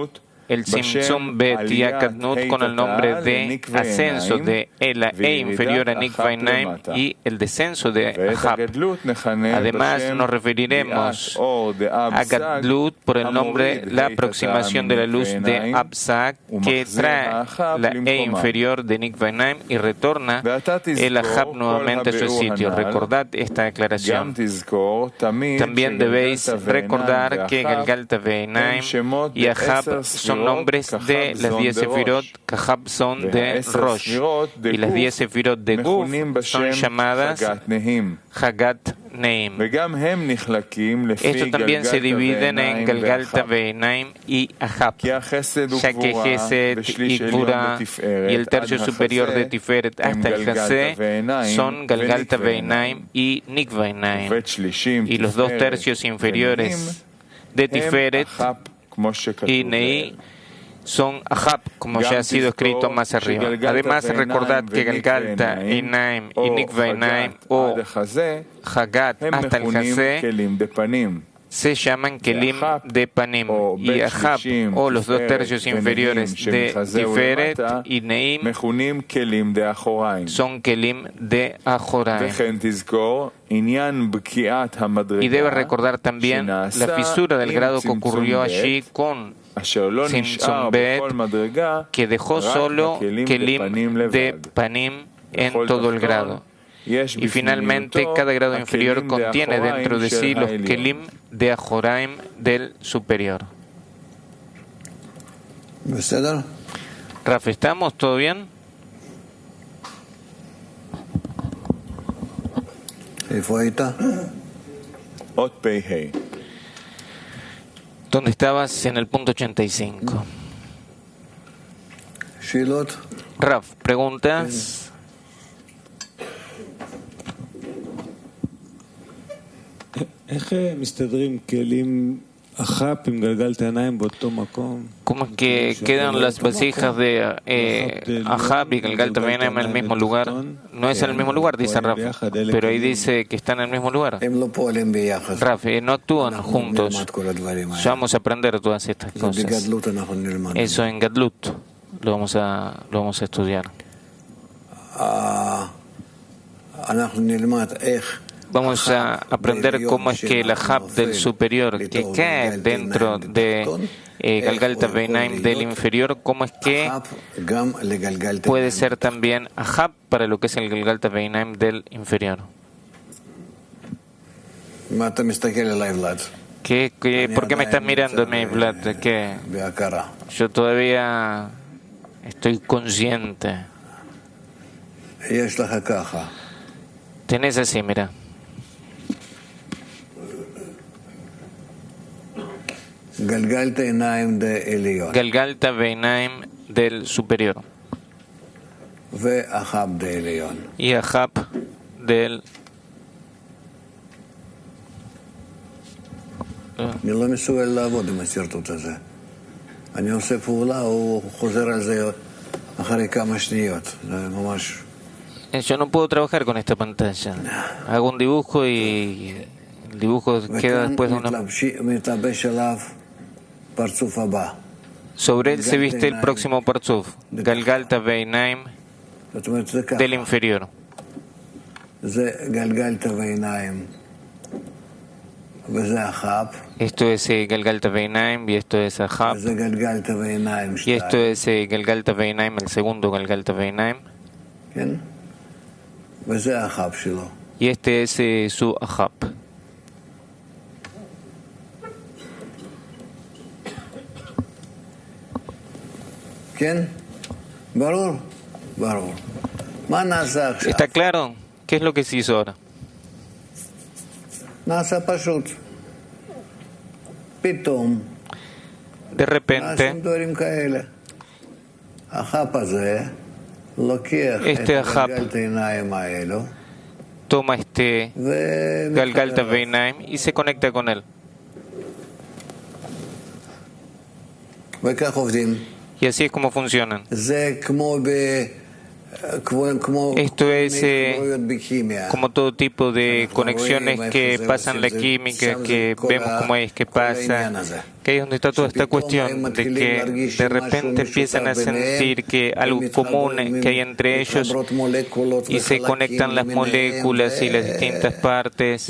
el Tzimtzum Bet y a Katnut con el nombre de ascenso de la E inferior a Nikvainaim y el descenso de Ahab. Además nos referiremos a Gadlut por el nombre la aproximación de la luz de Absak, que trae la E inferior de Nikvainaim y retorna el Ahab nuevamente a su sitio. Recordad esta aclaración. También debéis recordar que Galgalta Veinaim y Ahab son nombres de las 10 sefirot, Kahab son de Rosh, y las 10 sefirot de Guf son llamadas Hagat Neim. Estos también se dividen en Galgalta Veinaim y Ahab, ya que Geset y Gvura y el tercio superior de Tiferet hasta el Jasé son Galgalta Veinaim y Nikvainaim, y los dos tercios inferiores de Tiferet y Nei son Ahab, como ya ha sido escrito más arriba. Además, recordad que Galgalta, Einaim y Nikvainaim o Hagat hasta el Jasé se llaman Kelim de Panim, y Ahab o los dos tercios inferiores de Tiferet y Neim son Kelim de Ajoraim. Y debe recordar también la fisura del grado que ocurrió allí con Tzimtzum Bet, que dejó solo Kelim de Panim en todo el grado. Y finalmente, cada grado inferior contiene dentro de sí los Kelim de Ajoraim del superior. Raf, ¿estamos? ¿Todo bien? ¿Dónde estabas? En el punto 85. Raf, ¿preguntas? ¿Cómo es que quedan las vasijas de Ahab y Galgalta Veinaim en el mismo lugar? No es en el mismo lugar, dice Raf, pero ahí dice que están en el mismo lugar. Raf, no actúan juntos. Ya vamos a aprender todas estas cosas. Eso en Gadlut lo vamos a estudiar. Vamos a aprender cómo es que el Ahab del superior que cae dentro de Galgalta Veinaim del inferior, cómo es que puede ser también Ahab para lo que es el Galgalta Veinaim del inferior. ¿Por qué me estás mirando, mi Vlad? ¿Qué? Yo todavía estoy consciente. Tenés así, mira. Galgalta Veinaim del superior. Y Ahab del... אני לא מסוגל לעבוד עם הסרטוט הזה. אני עושה פעולה, הוא חוזר על זה אחרי כמה שניות. זה ממש... Yo no puedo trabajar con esta pantalla. Hago un dibujo y el dibujo queda después de una... Sobre él se viste el próximo Parzuf, Galgalta Veinaim del inferior. Esto es Galgalta Veinaim y esto es Ahab. Y esto es Galgalta Veinaim, el segundo Galgalta Veinaim. Y este es su Ahab. ¿Está claro? ¿Qué es lo que se hizo ahora? De repente, este Ahab toma este Galgalta Veinaim y se conecta con él. Y así es como funcionan. Esto es como todo tipo de conexiones que pasan la química, que vemos cómo es que pasa, que ahí es donde está toda esta cuestión de que de repente empiezan a sentir que algo común que hay entre ellos y se conectan las moléculas y las distintas partes.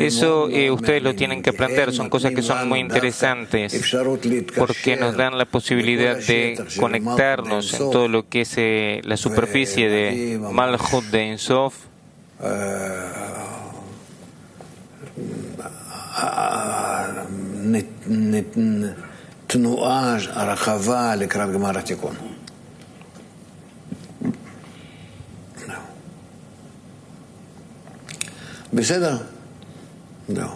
Eso ustedes lo tienen que aprender, son cosas que son muy interesantes porque nos dan la posibilidad de conectarnos en todo lo que es la superficie de Malchut de Ein Sof בסדר? לא.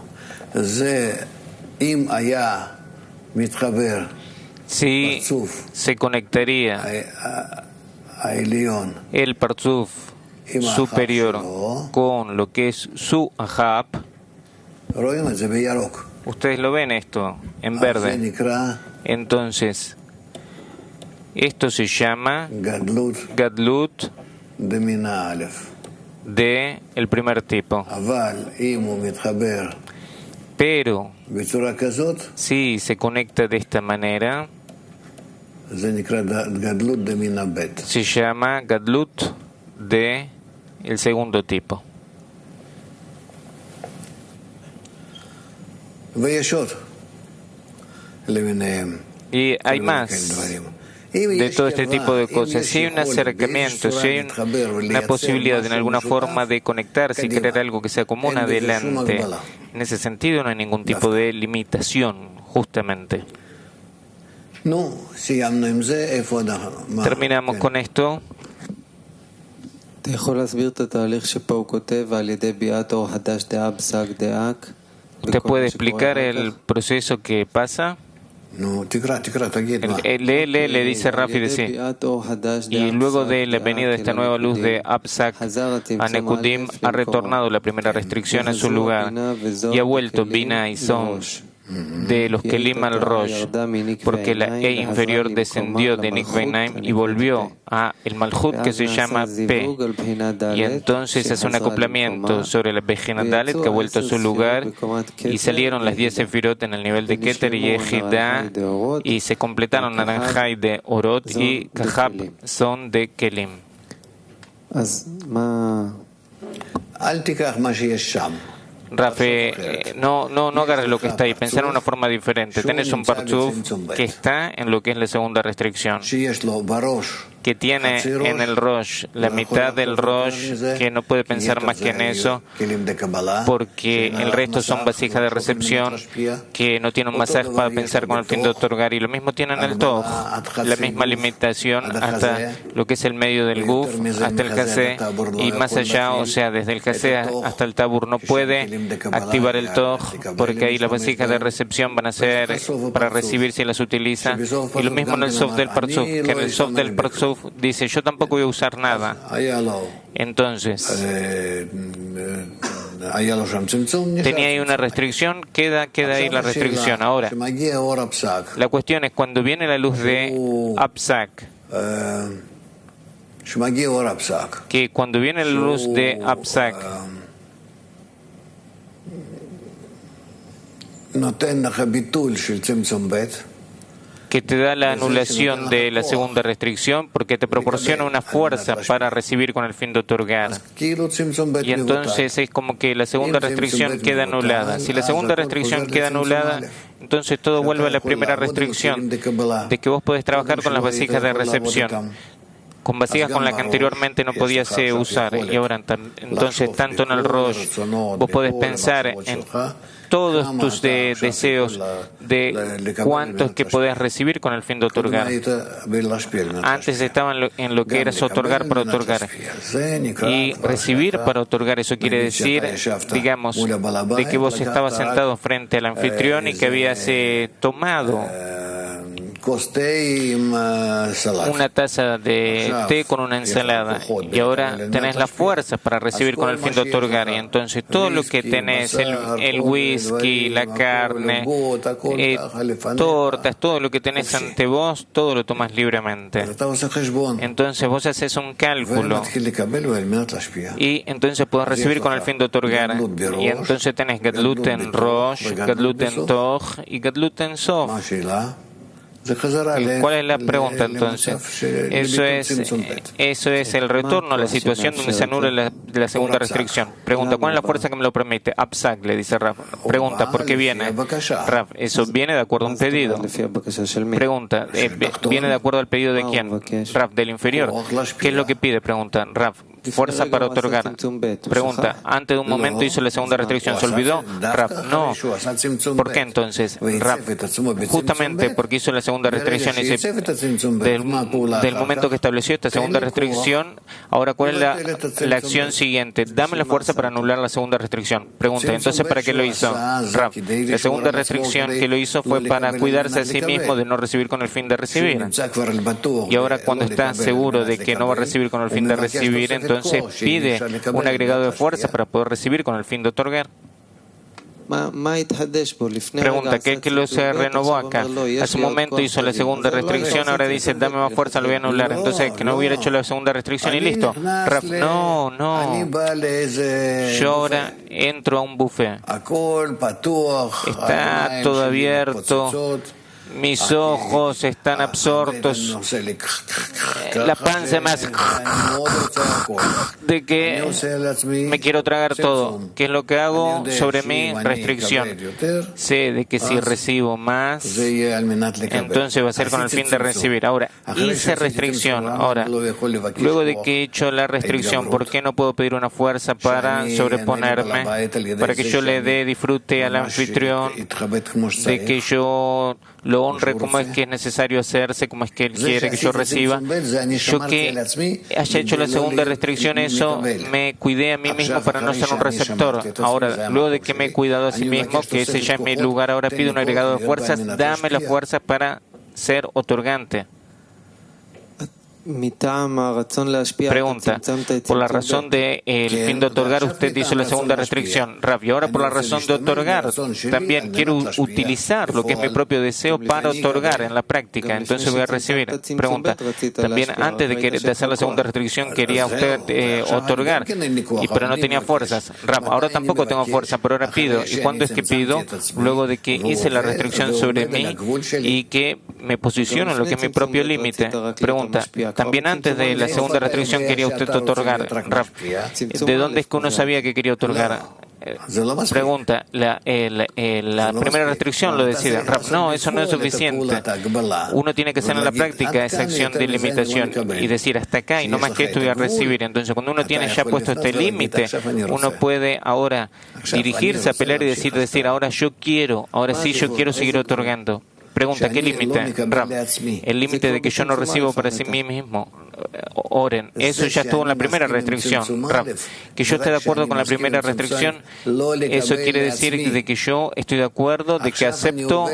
זה, אם היה מתחבר si se conectaría el Parzuf superior con lo que es su Ahab, ustedes lo ven esto en verde, entonces esto se llama Gadlut de el primer tipo. Pero si se conecta de esta manera, se llama Gadlut de el segundo tipo. Y hay más de todo este tipo de cosas. Si hay un acercamiento, si hay una posibilidad en alguna forma de conectarse y crear algo que sea común, adelante. En ese sentido no hay ningún tipo de limitación, justamente. Terminamos con esto. ¿Usted puede explicar el proceso que pasa? Le dice rápido, sí. Y luego de la venida de esta nueva luz de Abzak, Anekudim ha retornado la primera restricción a su lugar y ha vuelto Bina y Son de los Kelim al Rosh, porque la E inferior descendió de Nik Veinaim y volvió a el Malchut que se llama P, y entonces hace un acoplamiento sobre la Bejina Dalet que ha vuelto a su lugar y salieron las 10 Sefirot en el nivel de Keter y Ejida y se completaron Naranjai de Orot y Kahab son de Kelim. Rafe, no agarres lo que está ahí, pensar en una forma diferente. Tenés un Parzuf que está en lo que es la segunda restricción, que tiene en el Rosh, la mitad del Rosh, que no puede pensar más que en eso, porque el resto son vasijas de recepción, que no tienen un masaje para pensar con el fin de otorgar, y lo mismo tienen el Toj, la misma limitación hasta lo que es el medio del Guf, hasta el Jasé, y más allá, o sea, desde el Jasé hasta el Tabur, no puede activar el Toj, porque ahí las vasijas de recepción van a ser para recibir si las utiliza, y lo mismo en el Sof del Parzuf, que en el Sof del Parzuf dice, yo tampoco voy a usar nada. Entonces, tenía ahí una restricción, queda ahí la restricción. Ahora, la cuestión es cuando viene la luz de Apsak, que cuando viene la luz de Apsak, que te da la anulación de la segunda restricción porque te proporciona una fuerza para recibir con el fin de otorgar. Y entonces es como que la segunda restricción queda anulada. Si la segunda restricción queda anulada, entonces todo vuelve a la primera restricción, de que vos podés trabajar con las vasijas de recepción, con vasijas con las que anteriormente no podías usar. Y ahora, entonces, tanto en el Rosh, vos podés pensar en todos tus deseos de cuántos que podés recibir con el fin de otorgar. Antes estaban en lo que era otorgar para otorgar. Y recibir para otorgar, eso quiere decir, digamos, de que vos estabas sentado frente al anfitrión y que habías tomado una taza de té con una ensalada, y ahora tenés la fuerza para recibir con el fin de otorgar, y entonces todo lo que tenés, el whisky, la carne, tortas, todo lo que tenés ante vos, todo lo tomás libremente. Entonces vos haces un cálculo y entonces podés recibir con el fin de otorgar, y entonces tenés Gadlut en Rosh, Gadlut en Toj y Gadlut en Sof. ¿Cuál es la pregunta entonces? Eso es el retorno a la situación donde se anula la segunda restricción. Pregunta, ¿cuál es la fuerza que me lo permite? Apsak, le dice Raf. Pregunta, ¿por qué viene? Raf, eso viene de acuerdo a un pedido. Pregunta, ¿viene de acuerdo al pedido de quién? Raf, del inferior. ¿Qué es lo que pide? Pregunta, Raf. Fuerza para otorgar. Pregunta, antes de un momento hizo la segunda restricción, ¿se olvidó? Raf, no. ¿Por qué entonces? Raf, justamente porque hizo la segunda restricción, del momento que estableció esta segunda restricción, ahora ¿cuál es la acción siguiente? Dame la fuerza para anular la segunda restricción. Pregunta, entonces ¿para qué lo hizo? Raf, la segunda restricción que lo hizo fue para cuidarse a sí mismo de no recibir con el fin de recibir. Y ahora cuando está seguro de que no va a recibir con el fin de recibir, entonces pide un agregado de fuerza para poder recibir con el fin de otorgar. Pregunta, ¿qué es que lo se renovó acá? Hace un momento hizo la segunda restricción, ahora dice, dame más fuerza, lo voy a anular. Entonces, que no hubiera hecho la segunda restricción y listo. Raf, no. Yo ahora entro a un buffet. Está todo abierto. Mis ojos están absortos, la panza más de que me quiero tragar todo. ¿Qué es lo que hago? Sobre mi restricción. Sé de que si recibo más, entonces va a ser con el fin de recibir. Ahora, hice restricción. Ahora, luego de que he hecho la restricción, ¿por qué no puedo pedir una fuerza para sobreponerme? Para que yo le dé disfrute al anfitrión, de que yo lo honre como es que es necesario hacerse, como es que él quiere que yo reciba. Yo que haya hecho la segunda restricción, eso me cuidé a mí mismo para no ser un receptor. Ahora, luego de que me he cuidado a sí mismo, que ese ya es mi lugar, ahora pido un agregado de fuerzas, dame la fuerza para ser otorgante. Pregunta, por la razón de el fin de otorgar usted hizo la segunda restricción, Rav, y ahora por la razón de otorgar también quiero utilizar lo que es mi propio deseo para otorgar en la práctica, entonces voy a recibir. Pregunta, también antes de hacer la segunda restricción quería usted otorgar, pero no tenía fuerzas. Rav, ahora tampoco tengo fuerza, pero ahora pido. ¿Y cuándo es que pido? Luego de que hice la restricción sobre mí y que me posiciono en lo que es mi propio límite. Pregunta, también antes de la segunda restricción quería usted otorgar. Raf, ¿de dónde es que uno sabía que quería otorgar? Pregunta, la primera restricción lo decide. No, eso no es suficiente. Uno tiene que hacer en la práctica esa acción de limitación y decir hasta acá y no más que esto voy a recibir. Entonces, cuando uno tiene ya puesto este límite, uno puede ahora dirigirse a pelear y decir, ahora yo quiero, ahora sí yo quiero seguir otorgando. Pregunta, ¿qué límite? El límite de que yo no recibo para sí mismo. Oren, eso ya estuvo en la primera restricción. Que yo esté de acuerdo con la primera restricción, eso quiere decir de que yo estoy de acuerdo, de que acepto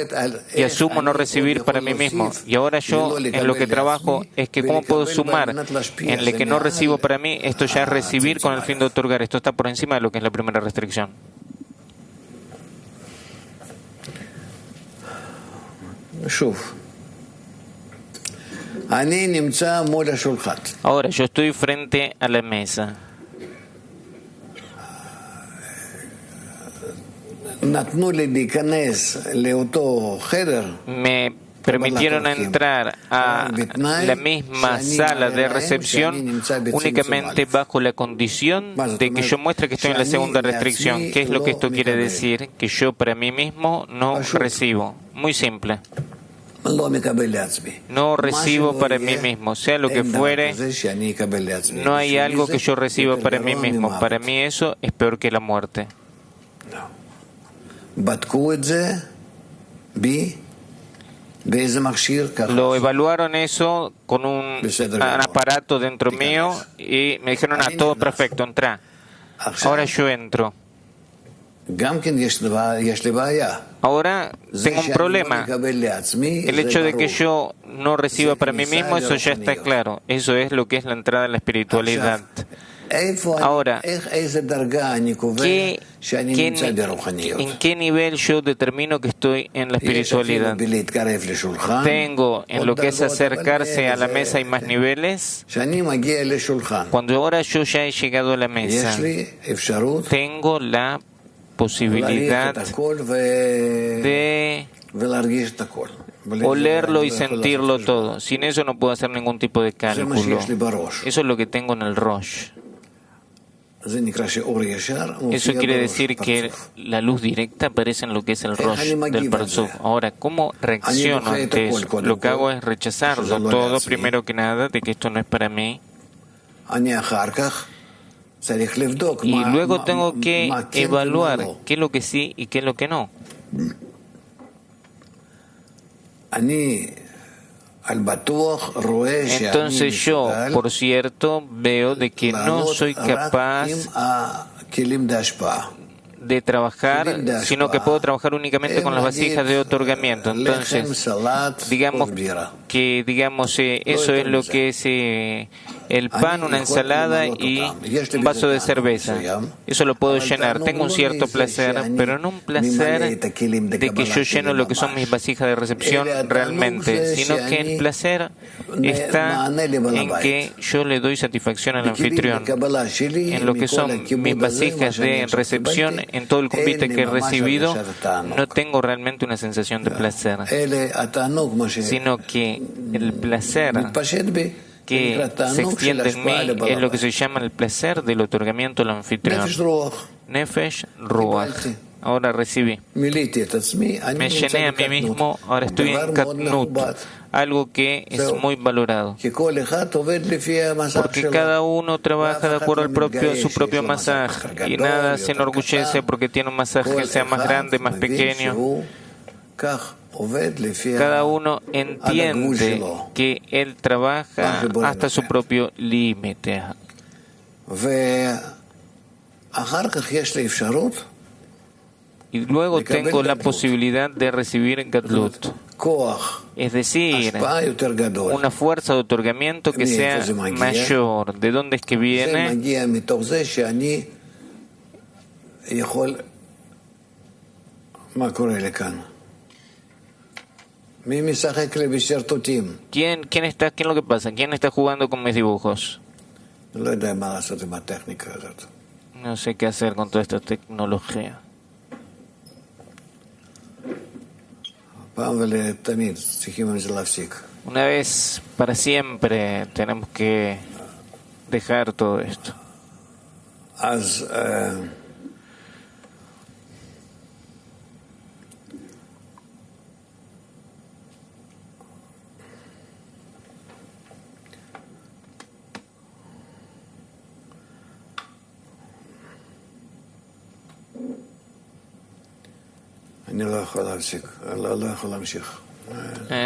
y asumo no recibir para mí mismo. Y ahora yo en lo que trabajo es que cómo puedo sumar en lo que no recibo para mí, esto ya es recibir con el fin de otorgar. Esto está por encima de lo que es la primera restricción. Ahora, yo estoy frente a la mesa. Me permitieron entrar a la misma sala de recepción únicamente bajo la condición de que yo muestre que estoy en la segunda restricción. ¿Qué es lo que esto quiere decir? Que yo para mí mismo no recibo. Muy simple. No recibo para mí mismo, sea lo que fuere, no hay algo que yo reciba para mí mismo. Para mí eso es peor que la muerte. Lo evaluaron eso con un aparato dentro mío y me dijeron, todo perfecto, entra. Ahora yo entro. Ahora tengo un problema. El hecho de que yo no reciba para mí mismo, eso ya está claro. Eso es lo que es la entrada en la espiritualidad. Ahora, ¿en qué nivel yo determino que estoy en la espiritualidad? ¿Tengo en lo que es acercarse a la mesa y más niveles? Cuando ahora yo ya he llegado a la mesa, tengo la posibilidad de olerlo y sentirlo todo. Sin eso no puedo hacer ningún tipo de cálculo. Eso es lo que tengo en el Rosh. Eso quiere decir que la luz directa aparece en lo que es el Rosh del Parsuf. Ahora, ¿cómo reacciono ante eso? Lo que hago es rechazarlo todo, primero que nada, de que esto no es para mí. Y luego tengo que evaluar qué es lo que sí y qué es lo que no. Entonces yo, por cierto, veo de que no soy capaz de trabajar, sino que puedo trabajar únicamente con las vasijas de otorgamiento. Entonces, digamos que eso es lo que es el pan, una ensalada y un vaso de cerveza. Eso lo puedo llenar. Tengo un cierto placer, pero no un placer de que yo lleno lo que son mis vasijas de recepción realmente, sino que el placer está en que yo le doy satisfacción al anfitrión, en lo que son mis vasijas de recepción. En todo el convite que he recibido, no tengo realmente una sensación de placer, sino que el placer que se extiende en mí es lo que se llama el placer del otorgamiento al anfitrión. Nefesh Ruach. Ahora recibí. Me llené a mí mismo, ahora estoy en Katnut, algo que es muy valorado. Porque cada uno trabaja de acuerdo a su propio masaje y nada se enorgullece porque tiene un masaje que sea más grande, más pequeño. Cada uno entiende que él trabaja hasta su propio límite. Y luego tengo la posibilidad de recibir Gadlut, es decir, una fuerza de otorgamiento que sea mayor. ¿De dónde es que viene? ¿Quién está? ¿Qué es lo que pasa? ¿Quién está jugando con mis dibujos? No sé qué hacer con toda esta tecnología. Una vez para siempre tenemos que dejar todo esto.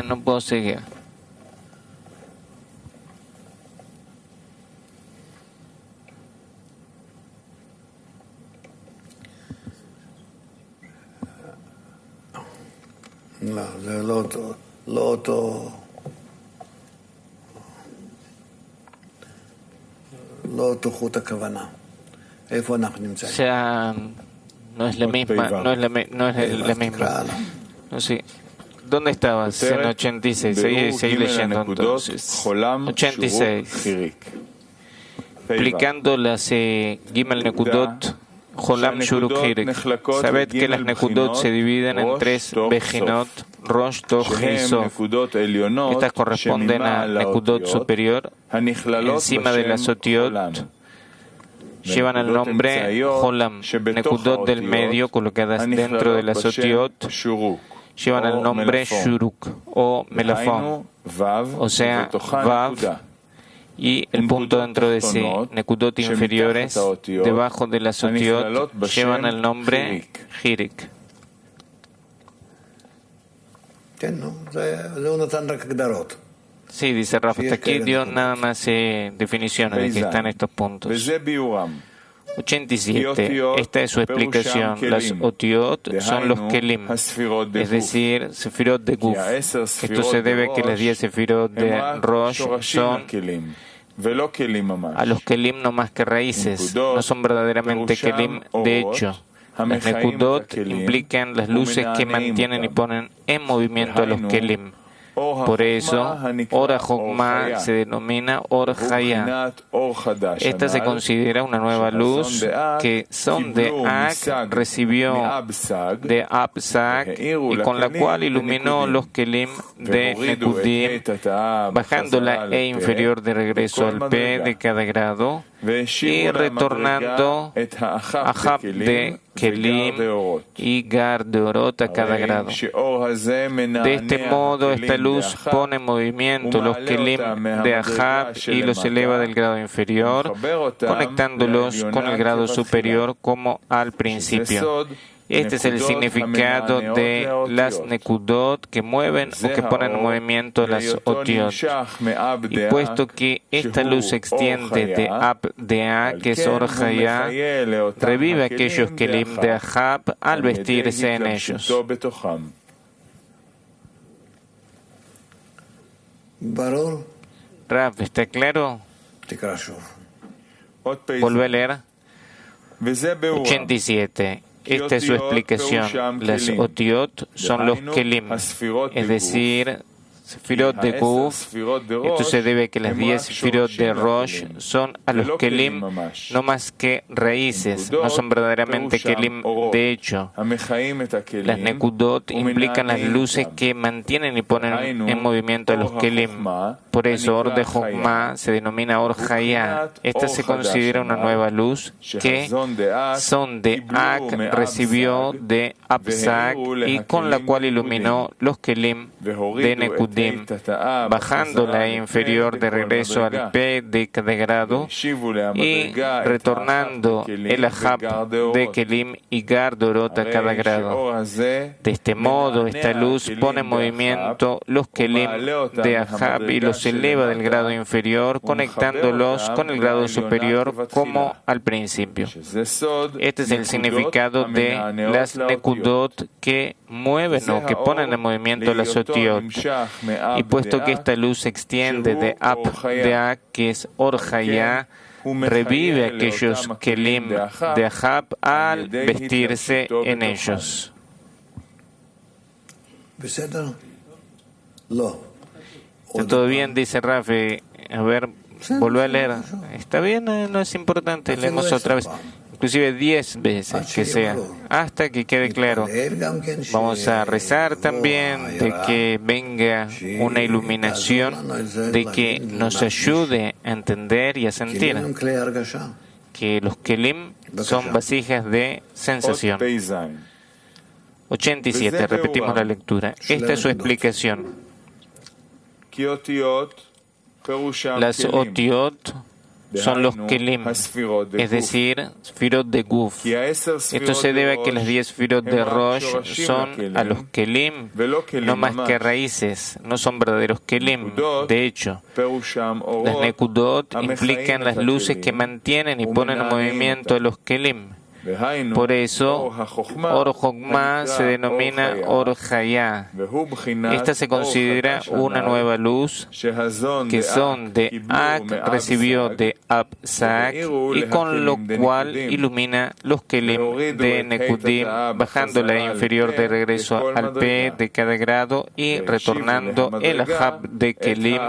No puedo seguir. O sea, no es la misma, no es la misma. No sé. ¿Dónde estabas? En 86. Seguí leyendo entonces. 86. Explicando las Gimel Nekudot, Jolam Shuruk Hirik. Sabed que las Nekudot se dividen en tres Bejinot, Rosh, Toch y Sof. Estas corresponden a Nekudot superior, encima de las Otiot. Llevan el nombre Jolam, Nekudot del medio, colocadas dentro de las Otiot, llevan el nombre Shuruk o Melafón, o sea, Vav, y el punto dentro de sí, Nekudot inferiores, debajo de las Otiot, llevan el nombre Hirik. Sí, dice Rafa, hasta aquí dio nada más definiciones de que están estos puntos. 87. Esta es su explicación. Las Otiot son los Kelim, es decir, Sefirot de Guf. Esto se debe a que las 10 Sefirot de Rosh son a los Kelim no más que raíces, no son verdaderamente Kelim de hecho. Las Nekudot implican las luces que mantienen y ponen en movimiento a los Kelim. Por eso, Or HaJokmah se denomina Or Hayah. Esta se considera una nueva luz que Sondeak recibió de Absag y con la cual iluminó los Kelim de Nekudim, bajando la E inferior de regreso al P de cada grado y retornando a Hab de Kelim y Gar de Orot a cada grado. De este modo, esta luz pone en movimiento los Kelim de Ahab y los eleva del grado inferior, conectándolos con el grado superior como al principio. Este es el significado de las Nekudot que mueven o que ponen en movimiento las Otiot. Y puesto que esta luz se extiende de Ab de A, que es Or Hayah, revive aquellos Kelim de Ahab al vestirse en ellos. Rav, ¿está claro? Vuelve a leer. 87. Esta es su explicación. Las Otiot son los Kelim, es decir, Sefirot de Guf. Esto se debe a que las 10 Sefirot de Rosh son a los Kelim no más que raíces, no son verdaderamente Kelim de hecho. Las Nekudot implican las luces que mantienen y ponen en movimiento a los Kelim. Por eso Or de Jokmah se denomina Or Hayah. Esta se considera una nueva luz que Sondeak recibió de Absag y con la cual iluminó los Kelim de Nekudim, bajando la inferior de regreso al P de cada grado y retornando el Ahab de Kelim y Gar de Orot a cada grado. De este modo, esta luz pone en movimiento los Kelim de Ahab y los eleva del grado inferior, conectándolos con el grado superior como al principio. Este es el significado de las Nekudot que mueven o que ponen en movimiento las Otiot. Y puesto que esta luz se extiende de Ab de A, que es Or Hayah, revive aquellos Kelim de Ahab al vestirse en ellos. ¿Está todo bien? Dice Rafi. A ver, volvé a leer. ¿Está bien? No es importante. Leemos otra vez. Inclusive 10 veces que sea, hasta que quede claro. Vamos a rezar también de que venga una iluminación, de que nos ayude a entender y a sentir que los Kelim son vasijas de sensación. 87, repetimos la lectura. Esta es su explicación. Las Otiot son los kelim, es decir, sfirot de Guf. Esto se debe a que las 10 sfirot de Rosh son a los kelim, no más que raíces, no son verdaderos kelim. De hecho, las nekudot implican las luces que mantienen y ponen en movimiento a los kelim. Por eso, Or Jokma se denomina Or Hayá. Esta se considera una nueva luz que Son de Ak recibió de Ab-Sak y con lo cual ilumina los Kelim de Nekudim, bajando la inferior de regreso al P de cada grado y retornando el Ahab de Kelim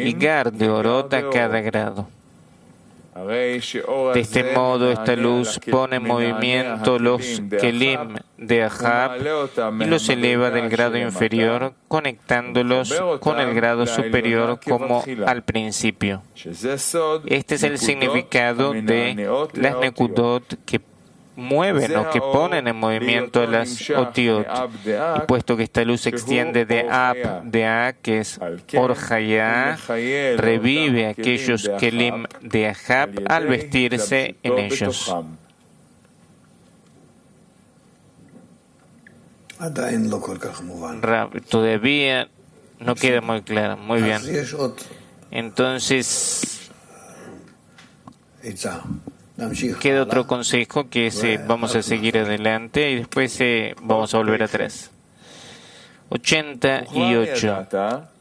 y Gar de Orot a cada grado. De este modo, esta luz pone en movimiento los kelim de Ahab y los eleva del grado inferior, conectándolos con el grado superior como al principio. Este es el significado de las nekudot que mueven o que ponen en movimiento a las otiot. Y puesto que esta luz se extiende de Ab, de A, que es Or Hayá, revive aquellos kelim de Ahab al vestirse en ellos. Todavía no queda muy claro. Muy bien. Entonces, queda otro consejo que vamos a seguir adelante y después vamos a volver atrás. 88.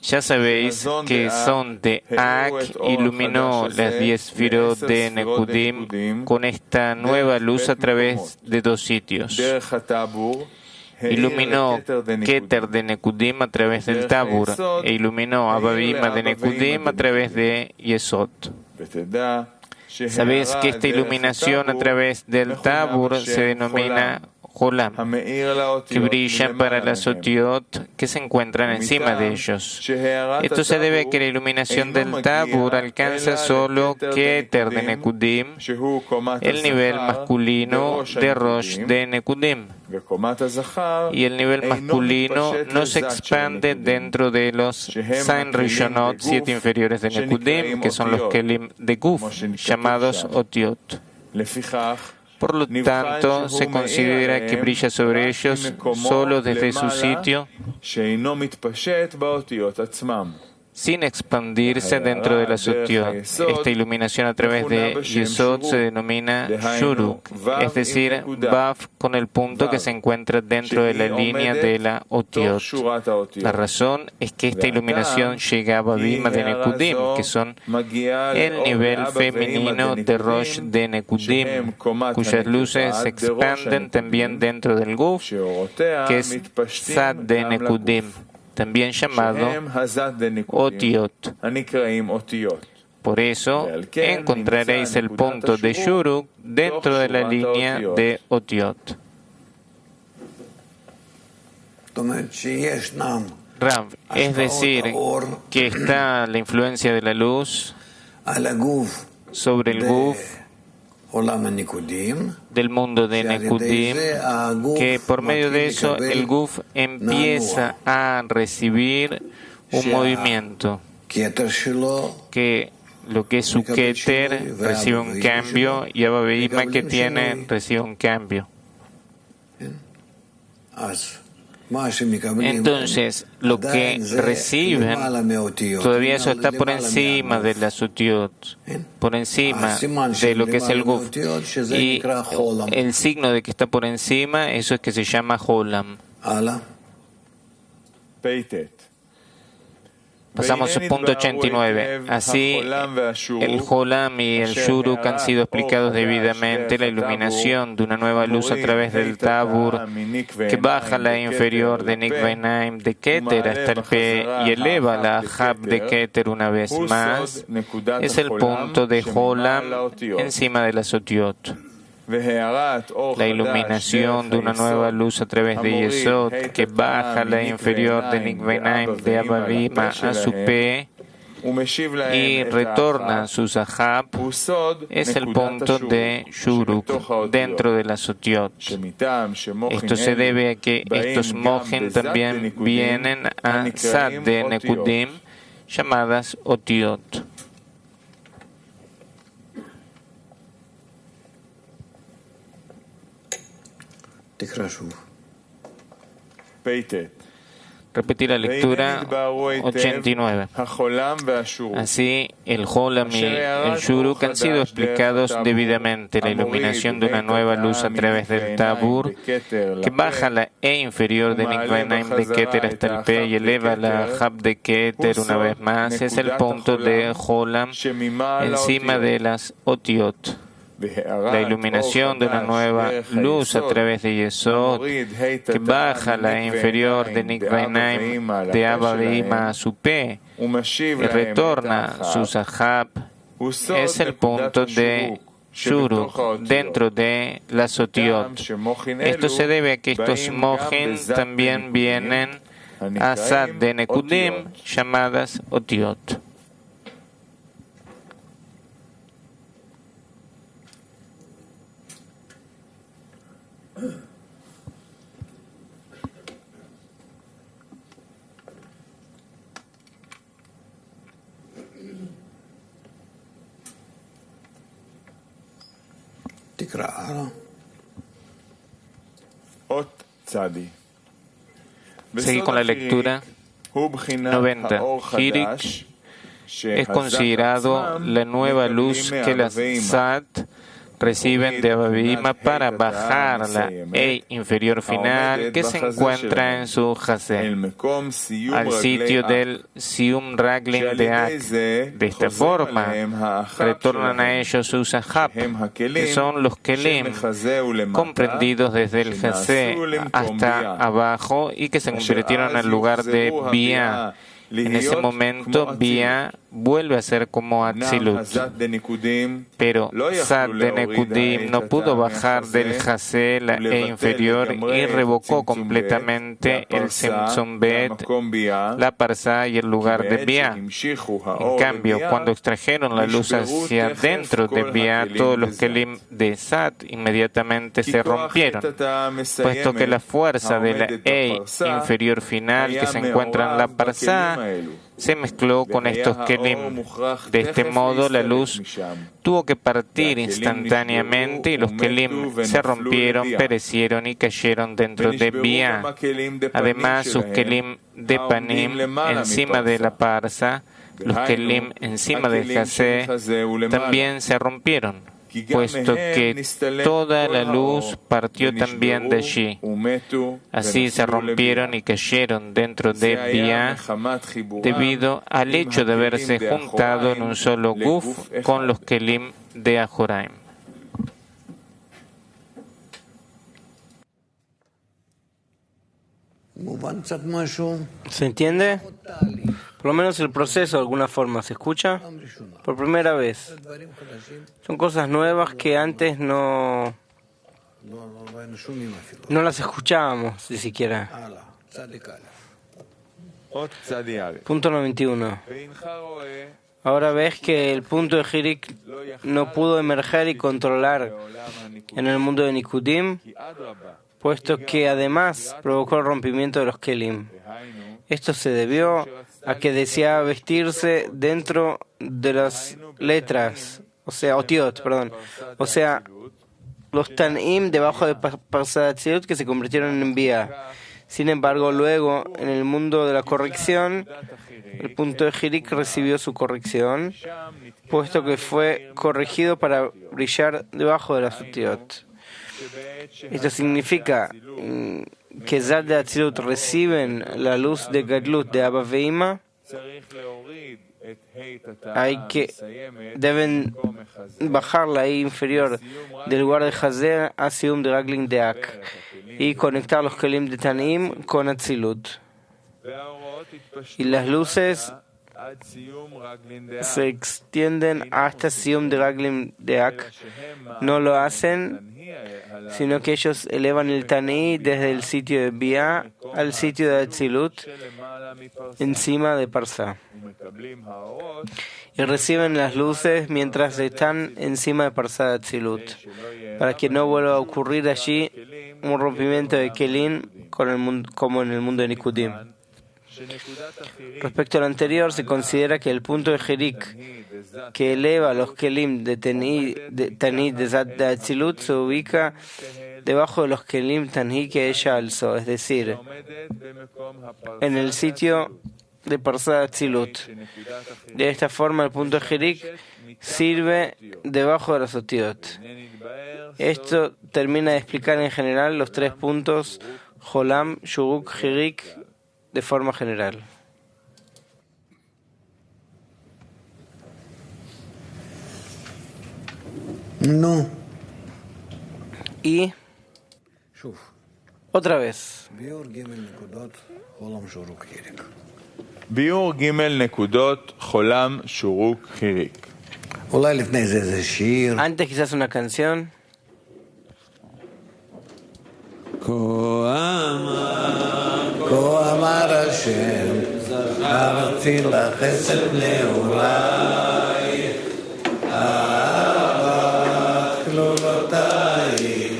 Ya sabéis que Son de Ak iluminó las 10 sfirot de Nekudim con esta nueva luz a través de 2 sitios. Iluminó Keter de Nekudim a través del Tabur e iluminó Abba Bima de Nekudim a través de Yesod. Sabéis que esta iluminación a través del Tabur se denomina Jolam, que brilla para las otiot que se encuentran encima de ellos. Esto se debe a que la iluminación del Tabur alcanza solo Keter de Nekudim, el nivel masculino de Rosh de Nekudim, y el nivel masculino no se expande dentro de los Zain Rishonot, 7 inferiores de Nekudim, que son los Kelim de Guf, llamados otiot. Por lo tanto, se considera que brilla sobre ellos solo desde su sitio, sin expandirse dentro de la otiot. Esta iluminación a través de Yesod se denomina Shuruk, es decir, Baf con el punto que se encuentra dentro de la línea de la otiot. La razón es que esta iluminación llega a Bima de Nekudim, que son el nivel femenino de Rosh de Nekudim, cuyas luces se expanden también dentro del Guf, que es Sad de Nekudim, también llamado otiot. Por eso encontraréis el punto de Shuruk dentro de la línea de otiot. Rav, es decir, que está la influencia de la luz sobre el Guf del mundo de Nekudim, que por medio de eso el Guf empieza a recibir un movimiento, que lo que es su Keter recibe un cambio y Abba Bima que tiene recibe un cambio. Entonces, lo que reciben, todavía eso está por encima de las otiot, por encima de lo que es el Guf. Y el signo de que está por encima, eso es que se llama Jolam. Pasamos al punto 89. Así, el Jolam y el Shuruk han sido explicados debidamente. La iluminación de una nueva luz a través del Tabur, que baja la inferior de Nikvainaim de Keter hasta el P y eleva la Ahab de Keter una vez más, es el punto de Jolam encima de las otiot. La iluminación de una nueva luz a través de Yesod, que baja la inferior de Nikvainaim de Abba Bima a su P y retorna a su Ahab, es el punto de Shuruk dentro de las otiot. Esto se debe a que estos mojen también vienen a Sad de Nekudim, llamadas otiot. Repetir la lectura 89. Así, el Holam y el Shuruk han sido explicados debidamente. La iluminación de una nueva luz a través del Tabur, que baja la E inferior de Nikvainaim de Keter hasta el P y eleva la Hab de Keter una vez más, es el punto de Holam encima de las Otiot. La iluminación de una nueva luz a través de Yesod, que baja la inferior de Nikvainaim de Abba Veima a su P y retorna su Sahab, es el punto de Shuruk dentro de las Otiot. Esto se debe a que estos Mohin también vienen a Sad de Nekudim, llamadas Otiot. Seguí con la lectura 90. Hirik es considerado la nueva luz que las Sad reciben de Abba Veima para bajar la E inferior final que se encuentra en su Hasé, al sitio del Sium Raglim de Ak. De esta forma, retornan a ellos sus Ahab, que son los Kelim, comprendidos desde el Hasé hasta abajo y que se convirtieron al lugar de Bia. En ese momento, Bia vuelve a ser como Atzilut. Pero Sad de Nekudim no pudo bajar del Hasé la E inferior y revocó completamente el Tzimtzum Bet, la Parsa y el lugar de Bia. En cambio, cuando extrajeron la luz hacia dentro de Bia, todos los Kelim de Sad inmediatamente se rompieron, puesto que la fuerza de la E inferior final que se encuentra en la Parsa se mezcló con estos Kelim. De este modo, la luz tuvo que partir instantáneamente y los Kelim se rompieron, perecieron y cayeron dentro de Bia. Además, sus Kelim de Panim encima de la Parsa, los Kelim encima del Hasé, también se rompieron, puesto que toda la luz partió también de allí. Así se rompieron y cayeron dentro de Bia debido al hecho de haberse juntado en un solo guf con los Kelim de Ajoraim. ¿Se entiende? Por lo menos el proceso de alguna forma se escucha por primera vez. Son cosas nuevas que antes no las escuchábamos ni siquiera. Punto 91. Ahora ves que el punto de Hirik no pudo emerger y controlar en el mundo de Nikudim, puesto que además provocó el rompimiento de los Kelim. Esto se debió a que deseaba vestirse dentro de las letras, otiot, o sea, los tanim debajo de Parsa Atzilut que se convirtieron en Bia. Sin embargo, luego, en el mundo de la corrección, el punto de Hirik recibió su corrección, puesto que fue corregido para brillar debajo de las Otiot. Esto significa que Zad de Atzilut reciben la luz de Gadlut de Abba Veima, deben bajar la I inferior del lugar de Hazer a Sium de Raglim de Ak y conectar los Kelim de Tanim con Atzilut. Y las luces se extienden hasta Sium de Raglim de Ak. No lo hacen, sino que ellos elevan el Tani desde el sitio de Bia al sitio de Atzilut, encima de Parsa. Y reciben las luces mientras están encima de Parsa de Atzilut, para que no vuelva a ocurrir allí un rompimiento de Kelim como en el mundo de Nikudim. Respecto al anterior, se considera que el punto de Hirik, que eleva los Kelim de Tanit de Zat de Atzilut, se ubica debajo de los kelim tanhi que ella alzó, es decir, en el sitio de Parsá Atzilut. De esta forma, el punto Hirik sirve debajo de los otiot. Esto termina de explicar en general los tres puntos Jolam, Shuruk, Hirik de forma general. No. Y otra vez. ביאור ג' נקודות חולם שורוק חיריק. Antes quizás una canción. כה אמר השם, זכרתי לך חסד נעוריי, אהבת כלולותיי,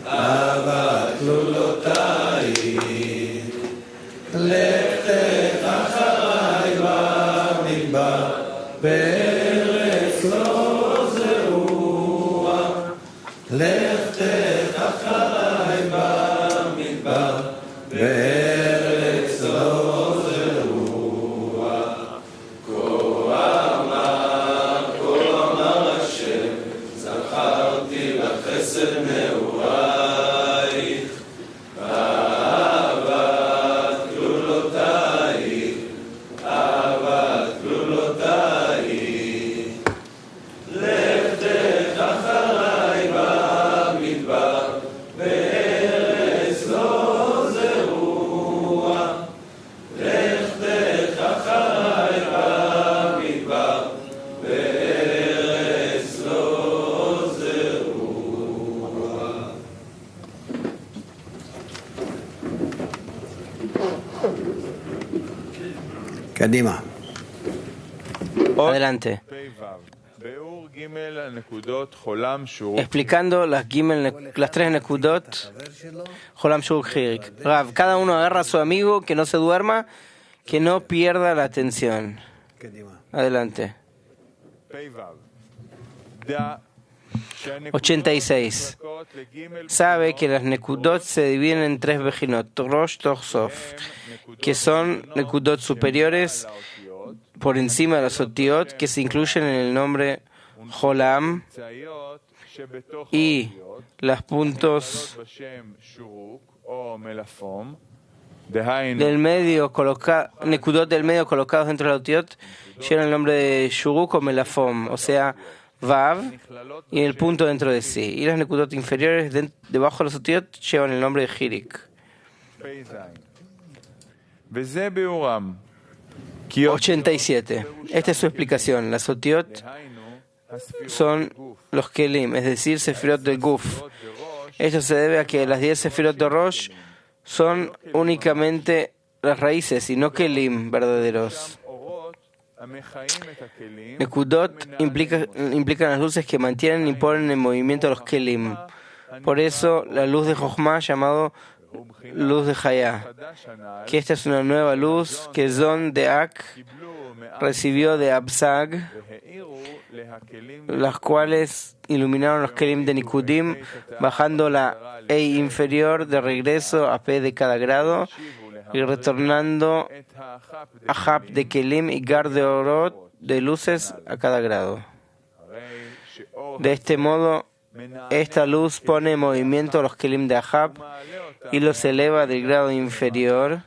אהבת כלולותיי, לכתך אחריי במדבר, בארץ לא זרוע, לכתך אחריי במדבר, בארץ לא זרוע. כה אמר השם, זכרתי לך חסד נעורייך, אהבת כלולותייך, אהבת כלולותייך, לכתך אחריי במדבר, בארץ לא זרוע, לכתך אחריי במדבר, בארץ לא זרוע. קדימה. Adelante. ביאור ג' הנקודות חולם שורוק. Explicando las tres nekudot, Jolam, Shuruk, Hirik. Rav, cada uno agarra a su amigo, que no se duerma, que no pierda la atención. Adelante. 86. Sabe que las nekudot se dividen en tres vejinot, Rosh, Toch, Sof, que son nekudot superiores por encima de los otiot, que se incluyen en el nombre Jolam, y las puntos del medio nekudot del medio colocados dentro del otiot llevan el nombre de Shuruk o Melafom, o sea, Vav, y el punto dentro de sí. Y las nekudot inferiores debajo de los otiot llevan el nombre de Hirik. 87. Esta es su explicación. Las otiot son los kelim, es decir, sefirot del guf. Esto se debe a que las 10 sefirot de Rosh son únicamente las raíces y no kelim verdaderos. Nekudot implican las luces que mantienen y ponen en movimiento los kelim. Por eso la luz de Jochma llamado luz de Hayá, que esta es una nueva luz que Zon de Ak recibió de Absag, las cuales iluminaron los kelim de Nikudim, bajando la E inferior de regreso a P de cada grado y retornando a Hab de kelim y Gar de Orot de luces a cada grado. De este modo, esta luz pone en movimiento los kelim de Ahab y los eleva del grado inferior,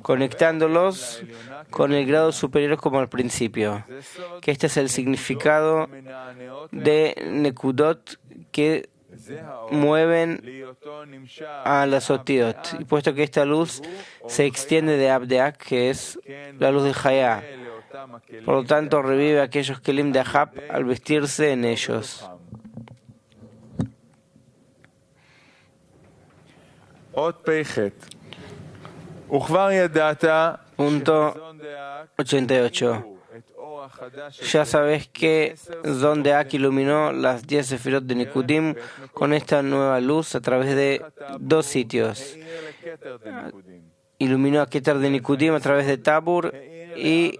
conectándolos con el grado superior como al principio. Que este es el significado de Nekudot que mueven a las otiot. Y puesto que esta luz se extiende de Abdeak, que es la luz de Hayá, por lo tanto revive a aquellos kelim de Ahab al vestirse en ellos. Punto 88. Ya sabes que Zon de Ak iluminó las 10 sefirot de Nikudim con esta nueva luz a través de dos sitios. Iluminó a Keter de Nikudim a través de Tabur y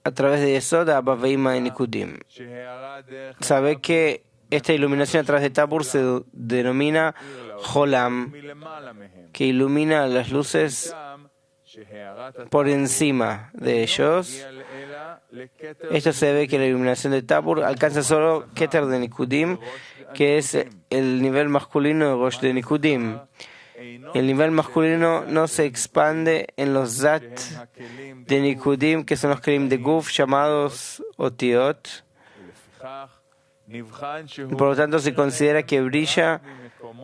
a través de Yesod a Abba Veima de Nikudim. Sabe que esta iluminación a través de Tabur se denomina Jolam, que ilumina las luces por encima de ellos. Esto se ve que la iluminación de Tabur alcanza solo Keter de Nikudim, que es el nivel masculino de Rosh de Nikudim. El nivel masculino no se expande en los Zat de Nikudim, que son los Kelim de Guf llamados Otiot. Por lo tanto, se considera que brilla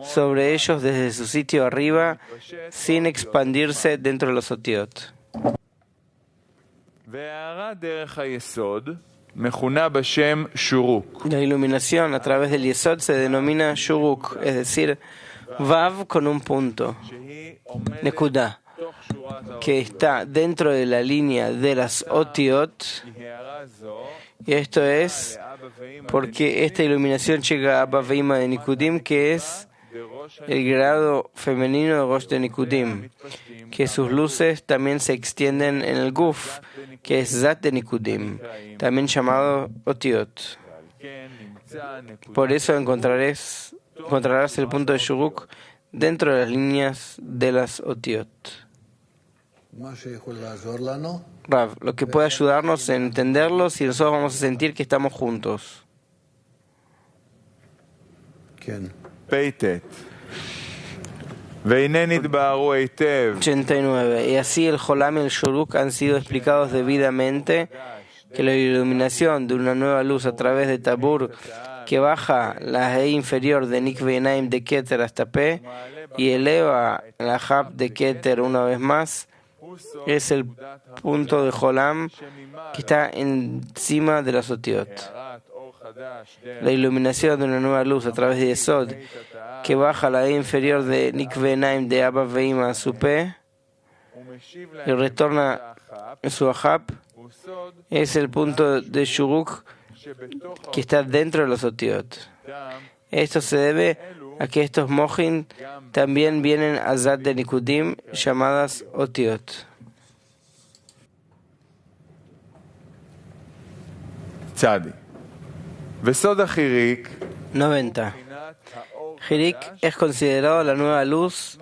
sobre ellos desde su sitio arriba sin expandirse dentro de los Otiot. La iluminación a través del Yesod se denomina Shuruk, es decir, Vav con un punto, Nekuda, que está dentro de la línea de las Otiot, y esto es porque esta iluminación llega a Abba Veima de Nikudim, que es el grado femenino de Rosh de Nikudim, que sus luces también se extienden en el Guf, que es Zat de Nikudim, también llamado Otiot. Por eso encontrarás el punto de Shuruk dentro de las líneas de las Otiot. Rav, lo que puede ayudarnos a entenderlo si nosotros vamos a sentir que estamos juntos. 89. Y así el Jolam y el Shuruk han sido explicados debidamente, que la iluminación de una nueva luz a través de Tabur que baja la E inferior de Nikve Naim de Keter hasta P y eleva la Hab de Keter una vez más, es el punto de Jolam que está encima de las Otiot. La iluminación de una nueva luz a través de Yesod que baja la E inferior de Nikve Naim de Abba Veima a su P y retorna en su Ahab, es el punto de Shuruk que está dentro de los Otiot. Esto se debe a que estos Mojin también vienen a Zat de Nikudim llamadas Otiot. Tzadi. 90. Hirik es considerado la nueva luz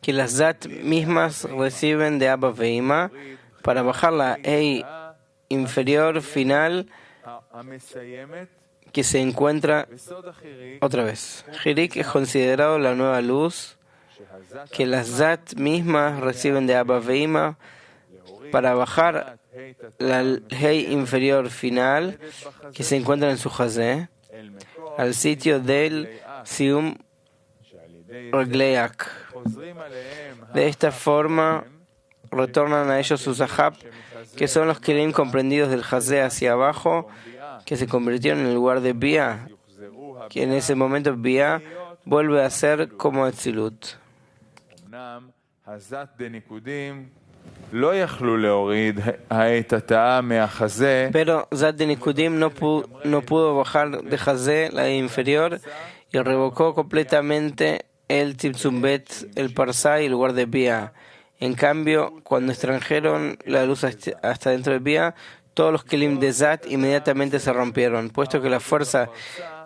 que las Zat mismas reciben de Abba Veima para bajar la E inferior final que se encuentra otra vez. Hirik es considerado la nueva luz que las Zat mismas reciben de Abba Veima para bajar la Hei inferior final que se encuentra en su Hazé al sitio del Sium Regleak. De esta forma retornan a ellos sus Ahab, que son los Kelim comprendidos del Hazé hacia abajo, que se convirtieron en el lugar de Bia, que en ese momento Bia vuelve a ser como Etzilut. Pero Zat de Nikudim no pudo bajar de Hazé, la inferior, y revocó completamente el Tzimtzum Bet, el Parsá y el lugar de Bia. En cambio, cuando extrajeron la luz hasta dentro de Bia, todos los Kelim de Zat inmediatamente se rompieron, puesto que la fuerza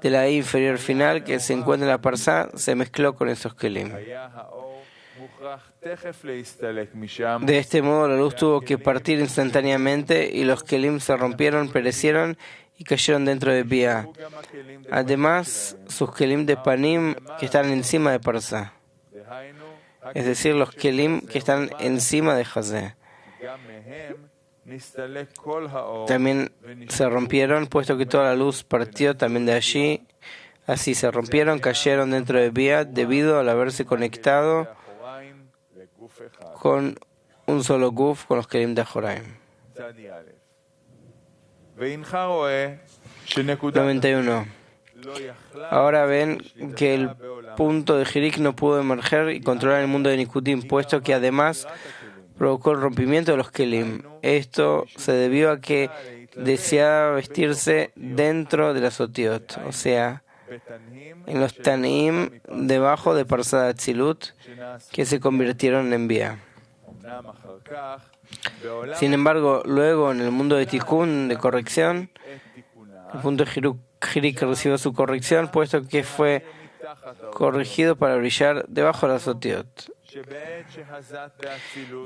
de la E inferior final que se encuentra en la Parsá se mezcló con esos Kelim. De este modo, la luz tuvo que partir instantáneamente y los Kelim se rompieron, perecieron y cayeron dentro de Bia. Además, sus Kelim de Panim que están encima de Parsá, es decir, los Kelim que están encima de Hazé, también se rompieron, puesto que toda la luz partió también de allí. Así se rompieron, cayeron dentro de Bia debido al haberse conectado con un solo Guf, con los Kelim de Ajoraim. 91. Ahora ven que el punto de Hirik no pudo emerger y controlar el mundo de Nikudim, puesto que además provocó el rompimiento de los Kelim. Esto se debió a que deseaba vestirse dentro de las Otiot, o sea, en los Tanim debajo de Parsá Atzilut, que se convirtieron en Bia. Sin embargo, luego en el mundo de Tikkun, de corrección, el punto de Hirik Hirik recibió su corrección, puesto que fue corregido para brillar debajo de las Otiot.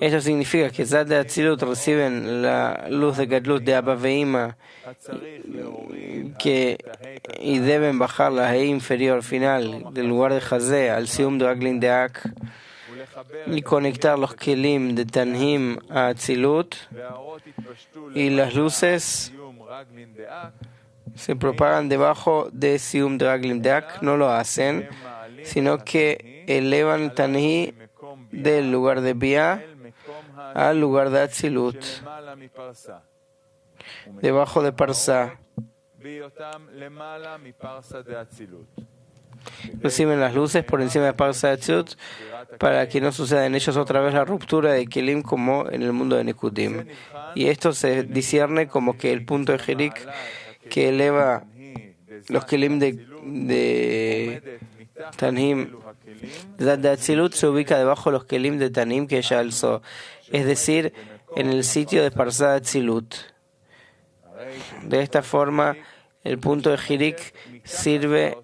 Esto significa que Zat de Atzilut reciben la luz de Gadlut de Abba Veima y deben bajar la E inferior final del lugar de Hazé al Sium de Aglin de Ak y conectar los Kelim de Tanhim a Atzilut, y las luces se propagan debajo de Sium de Aglin de Ak, no lo hacen, sino que elevan Tanhi del lugar de Bia al lugar de Atzilut, debajo de Parsa. Reciben las luces por encima de Parsa de Atzilut para que no suceda en ellos otra vez la ruptura de Kelim como en el mundo de Nikudim. Y esto se discierne como que el punto de Hirik que eleva los Kelim de Tanhim de Atzilut se ubica debajo de los Kelim de Tanim que ella alzó, es decir, en el sitio de Parsa de Atzilut. De esta forma, el punto de Hirik sirve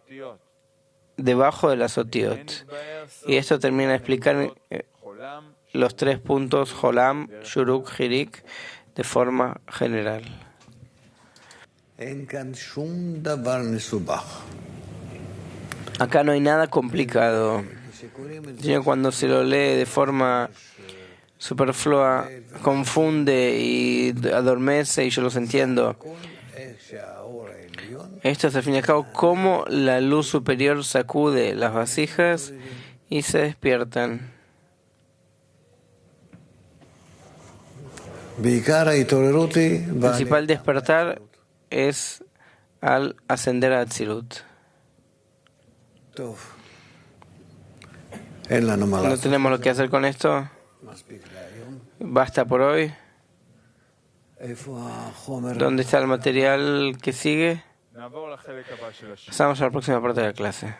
debajo de las Otiot. Y esto termina de explicar los 3 puntos Jolam, Shuruk, Hirik de forma general. Acá no hay nada complicado. Cuando se lo lee de forma superflua, confunde y adormece, y yo los entiendo. Esto es, al fin y al cabo, cómo la luz superior sacude las vasijas y se despiertan. El principal despertar es al ascender a Atzilut. No tenemos lo que hacer con esto. Basta por hoy. ¿Dónde está el material que sigue? Pasamos a la próxima parte de la clase.